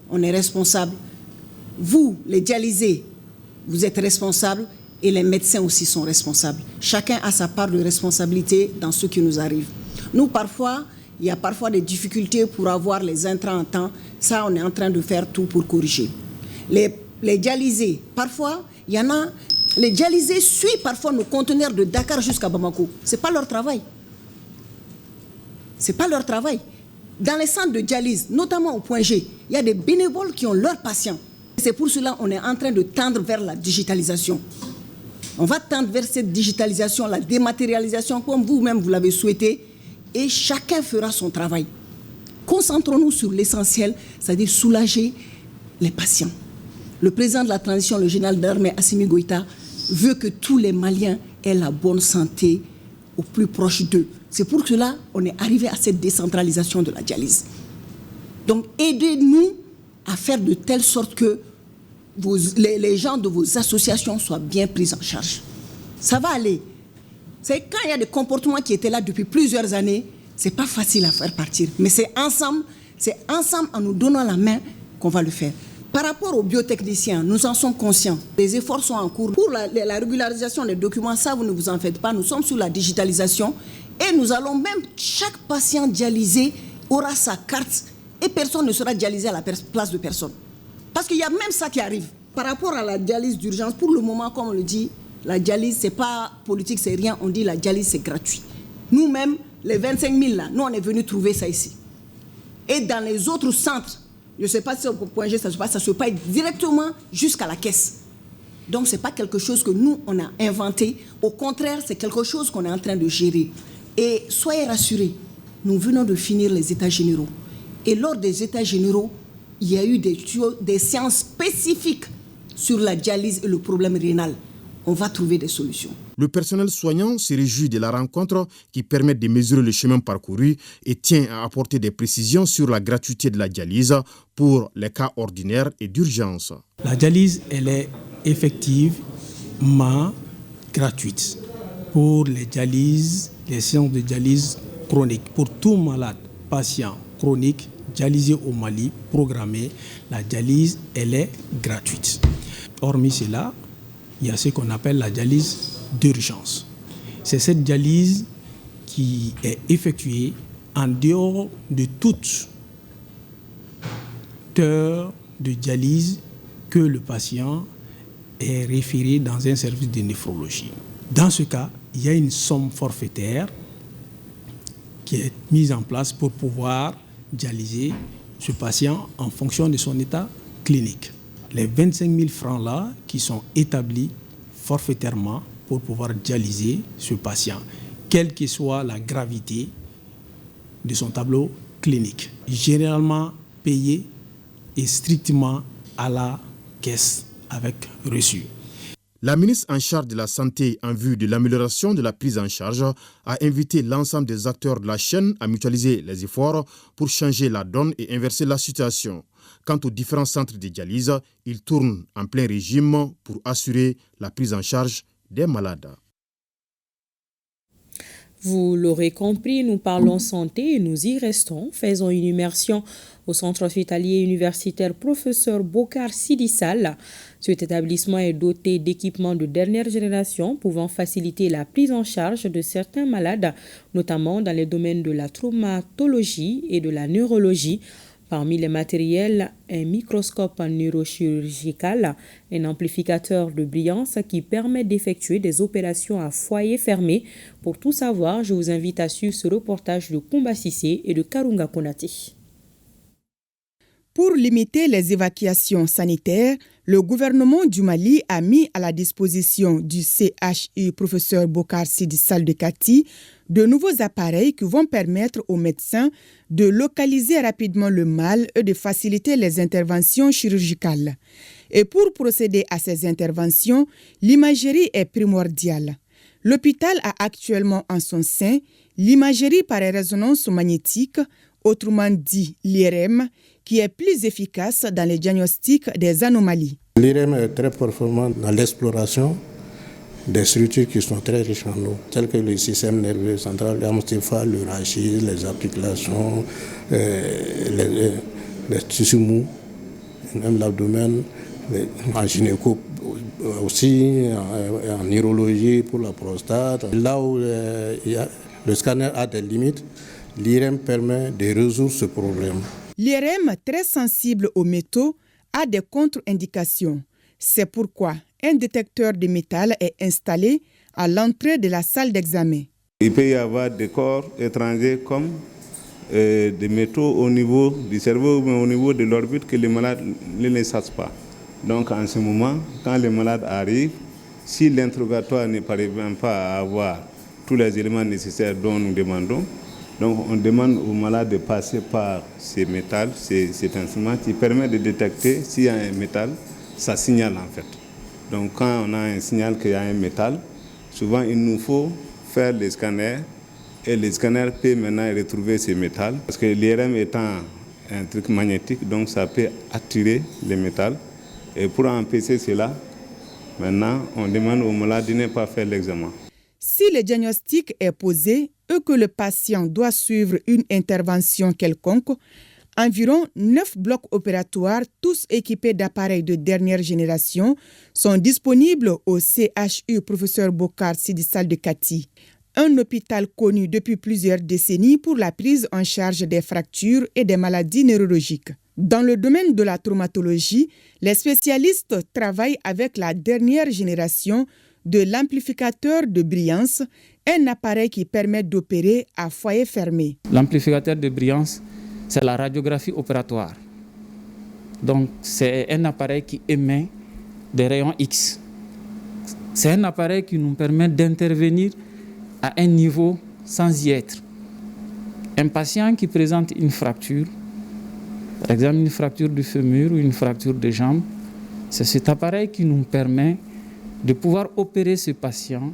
on est responsables. Vous, les dialysés, vous êtes responsables et les médecins aussi sont responsables. Chacun a sa part de responsabilité dans ce qui nous arrive. Nous, parfois, il y a parfois des difficultés pour avoir les intrants en temps. Ça, on est en train de faire tout pour corriger. Les dialysés, parfois, il y en a... Les dialysés suivent parfois nos conteneurs de Dakar jusqu'à Bamako. Ce n'est pas leur travail. Ce n'est pas leur travail. Dans les centres de dialyse, notamment au point G, il y a des bénévoles qui ont leurs patients. C'est pour cela qu'on est en train de tendre vers la digitalisation. On va tendre vers cette digitalisation, la dématérialisation, comme vous-même vous l'avez souhaité, et chacun fera son travail. Concentrons-nous sur l'essentiel, c'est-à-dire soulager les patients. Le président de la transition, le général d'armée Assimi Goïta, veut que tous les Maliens aient la bonne santé au plus proche d'eux. C'est pour cela qu'on est arrivé à cette décentralisation de la dialyse. Donc aidez-nous à faire de telle sorte que les gens de vos associations soient bien pris en charge. Ça va aller. C'est quand il y a des comportements qui étaient là depuis plusieurs années, c'est pas facile à faire partir. Mais c'est ensemble en nous donnant la main qu'on va le faire. Par rapport aux biotechniciens, nous en sommes conscients. Les efforts sont en cours. Pour la régularisation des documents, ça vous ne vous en faites pas. Nous sommes sur la digitalisation et nous allons même, chaque patient dialysé aura sa carte et personne ne sera dialysé à la place de personne. Parce qu'il y a même ça qui arrive. Par rapport à la dialyse d'urgence, pour le moment, comme on le dit, la dialyse, c'est pas politique, c'est rien. On dit la dialyse, c'est gratuit. Nous-mêmes, les 25 000 là, nous, on est venus trouver ça ici. Et dans les autres centres, je ne sais pas si au point G, ça se passe directement jusqu'à la caisse. Donc, ce n'est pas quelque chose que nous, on a inventé. Au contraire, c'est quelque chose qu'on est en train de gérer. Et soyez rassurés, nous venons de finir les états généraux. Et lors des états généraux, il y a eu des séances spécifiques sur la dialyse et le problème rénal. On va trouver des solutions. Le personnel soignant se réjouit de la rencontre qui permet de mesurer le chemin parcouru et tient à apporter des précisions sur la gratuité de la dialyse pour les cas ordinaires et d'urgence. La dialyse, elle est effectivement gratuite pour les séances de dialyse chronique. Pour tout malade, patient chronique, dialysé au Mali, programmé, la dialyse, elle est gratuite. Hormis cela, il y a ce qu'on appelle la dialyse d'urgence. C'est cette dialyse qui est effectuée en dehors de toute heure de dialyse que le patient est référé dans un service de néphrologie. Dans ce cas, il y a une somme forfaitaire qui est mise en place pour pouvoir dialyser ce patient en fonction de son état clinique. Les 25 000 francs là qui sont établis forfaitairement pour pouvoir dialyser ce patient, quelle que soit la gravité de son tableau clinique, généralement payé et strictement à la caisse avec reçu. La ministre en charge de la Santé, en vue de l'amélioration de la prise en charge, a invité l'ensemble des acteurs de la chaîne à mutualiser les efforts pour changer la donne et inverser la situation. Quant aux différents centres de dialyse, ils tournent en plein régime pour assurer la prise en charge des malades. Vous l'aurez compris, nous parlons santé et nous y restons. Faisons une immersion au centre hospitalier universitaire Professeur Bokar Sidi Sall. Cet établissement est doté d'équipements de dernière génération pouvant faciliter la prise en charge de certains malades, notamment dans les domaines de la traumatologie et de la neurologie. Parmi les matériels, un microscope neurochirurgical, un amplificateur de brillance qui permet d'effectuer des opérations à foyer fermé. Pour tout savoir, je vous invite à suivre ce reportage de Koumba Sissé et de Karunga Konati. Pour limiter les évacuations sanitaires, le gouvernement du Mali a mis à la disposition du CHU Professeur Bokar Sidi Sall de Kati de nouveaux appareils qui vont permettre aux médecins de localiser rapidement le mal et de faciliter les interventions chirurgicales. Et pour procéder à ces interventions, l'imagerie est primordiale. L'hôpital a actuellement en son sein l'imagerie par résonance magnétique, autrement dit l'IRM, qui est plus efficace dans le diagnostic des anomalies. L'IRM est très performant dans l'exploration des structures qui sont très riches en eau, telles que le système nerveux central, l'amostéphale, le rachis, les articulations, les tissus mous, même l'abdomen, en gynéco aussi, en neurologie pour la prostate. Là où le scanner a des limites, l'IRM permet de résoudre ce problème. L'IRM, très sensible aux métaux, a des contre-indications. C'est pourquoi un détecteur de métal est installé à l'entrée de la salle d'examen. Il peut y avoir des corps étrangers comme des métaux au niveau du cerveau, mais au niveau de l'orbite que les malades ne savent pas. Donc en ce moment, quand les malades arrivent, si l'interrogatoire ne parvient pas à avoir tous les éléments nécessaires dont nous demandons, donc on demande aux malades de passer par ces métals, cet instrument qui permet de détecter s'il y a un métal, ça signale en fait. Donc quand on a un signal qu'il y a un métal, souvent il nous faut faire les scanners et les scanners peuvent maintenant retrouver ces métals. Parce que l'IRM étant un truc magnétique, donc ça peut attirer les métals. Et pour empêcher cela, maintenant on demande aux malades de ne pas faire l'examen. Si le diagnostic est posé et que le patient doit suivre une intervention quelconque, environ 9 blocs opératoires, tous équipés d'appareils de dernière génération, sont disponibles au CHU Professeur Bokar Sidi Sall de Kati, un hôpital connu depuis plusieurs décennies pour la prise en charge des fractures et des maladies neurologiques. Dans le domaine de la traumatologie, les spécialistes travaillent avec la dernière génération de l'amplificateur de brillance, un appareil qui permet d'opérer à foyer fermé. L'amplificateur de brillance, c'est la radiographie opératoire. Donc, c'est un appareil qui émet des rayons X. C'est un appareil qui nous permet d'intervenir à un niveau sans y être. Un patient qui présente une fracture, par exemple une fracture du fémur ou une fracture de jambe, c'est cet appareil qui nous permet de pouvoir opérer ce patient,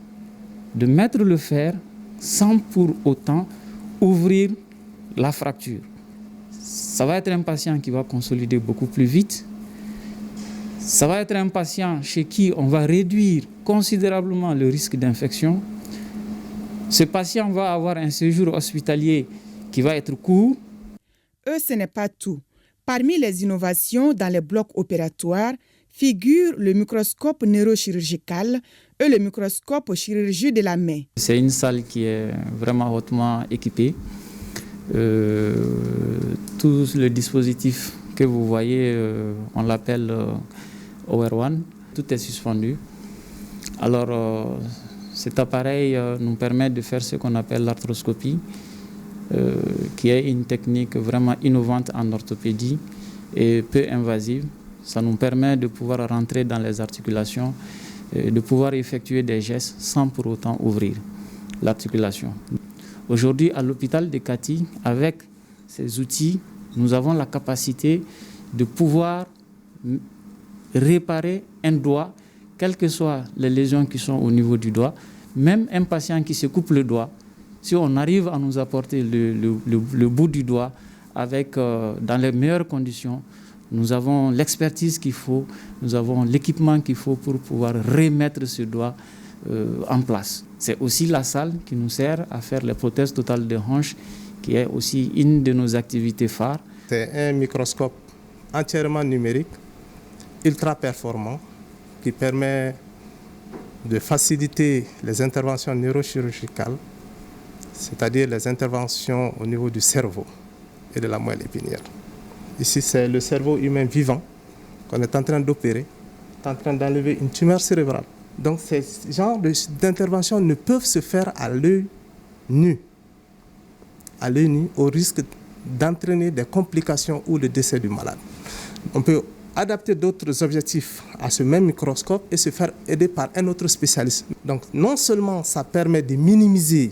de mettre le fer sans pour autant ouvrir la fracture. Ça va être un patient qui va consolider beaucoup plus vite. Ça va être un patient chez qui on va réduire considérablement le risque d'infection. Ce patient va avoir un séjour hospitalier qui va être court. Ce n'est pas tout. Parmi les innovations dans les blocs opératoires figurent le microscope neurochirurgical et le microscope chirurgie de la main. C'est une salle qui est vraiment hautement équipée. Tout le dispositif que vous voyez, on l'appelle OR1, tout est suspendu. Alors, cet appareil nous permet de faire ce qu'on appelle l'arthroscopie, qui est une technique vraiment innovante en orthopédie et peu invasive. Ça nous permet de pouvoir rentrer dans les articulations, de pouvoir effectuer des gestes sans pour autant ouvrir l'articulation. Aujourd'hui, à l'hôpital de Kati, avec ces outils, nous avons la capacité de pouvoir réparer un doigt, quelles que soient les lésions qui sont au niveau du doigt. Même un patient qui se coupe le doigt, si on arrive à nous apporter le bout du doigt avec, dans les meilleures conditions, nous avons l'expertise qu'il faut, nous avons l'équipement qu'il faut pour pouvoir remettre ce doigt en place. C'est aussi la salle qui nous sert à faire les prothèses totales de hanche, qui est aussi une de nos activités phares. C'est un microscope entièrement numérique, ultra performant, qui permet de faciliter les interventions neurochirurgicales, c'est-à-dire les interventions au niveau du cerveau et de la moelle épinière. Ici, c'est le cerveau humain vivant qu'on est en train d'opérer, en train d'enlever une tumeur cérébrale. Donc, ces genres d'interventions ne peuvent se faire à l'œil nu, au risque d'entraîner des complications ou le décès du malade. On peut adapter d'autres objectifs à ce même microscope et se faire aider par un autre spécialiste. Donc, non seulement ça permet de minimiser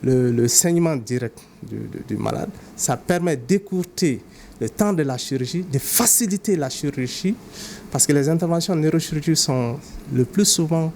le saignement direct du malade, ça permet d'écourter le temps de la chirurgie, de faciliter la chirurgie, parce que les interventions neurochirurgicales sont le plus souvent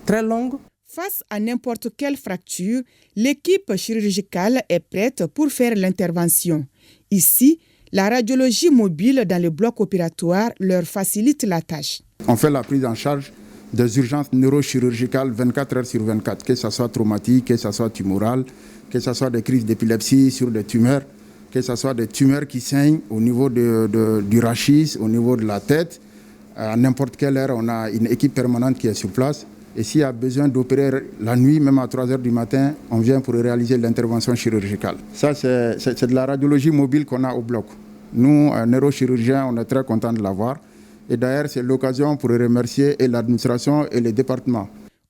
très longues. Face à n'importe quelle fracture, l'équipe chirurgicale est prête pour faire l'intervention. Ici, la radiologie mobile dans le bloc opératoire leur facilite la tâche. On fait la prise en charge des urgences neurochirurgicales 24 heures sur 24, que ce soit traumatique, que ce soit tumoral, que ce soit des crises d'épilepsie sur des tumeurs, que ce soit des tumeurs qui saignent au niveau du rachis, au niveau de la tête. À n'importe quelle heure, on a une équipe permanente qui est sur place. Et s'il y a besoin d'opérer la nuit, même à 3 heures du matin, on vient pour réaliser l'intervention chirurgicale. Ça, c'est de la radiologie mobile qu'on a au bloc. Nous, neurochirurgiens, on est très contents de l'avoir. Et d'ailleurs, c'est l'occasion pour remercier et l'administration et les départements.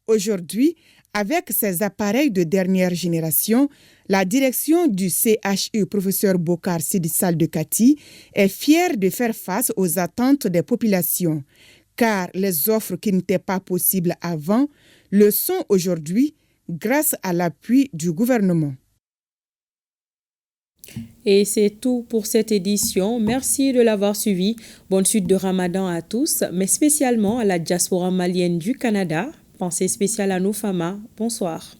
Aujourd'hui, avec ces appareils de dernière génération, la direction du CHU, professeur Bocar Sidi Sall de Kati, est fière de faire face aux attentes des populations. Car les offres qui n'étaient pas possibles avant le sont aujourd'hui grâce à l'appui du gouvernement. Et c'est tout pour cette édition. Merci de l'avoir suivi. Bonne suite de Ramadan à tous, mais spécialement à la diaspora malienne du Canada. Pensée spéciale à nos femmes. Bonsoir.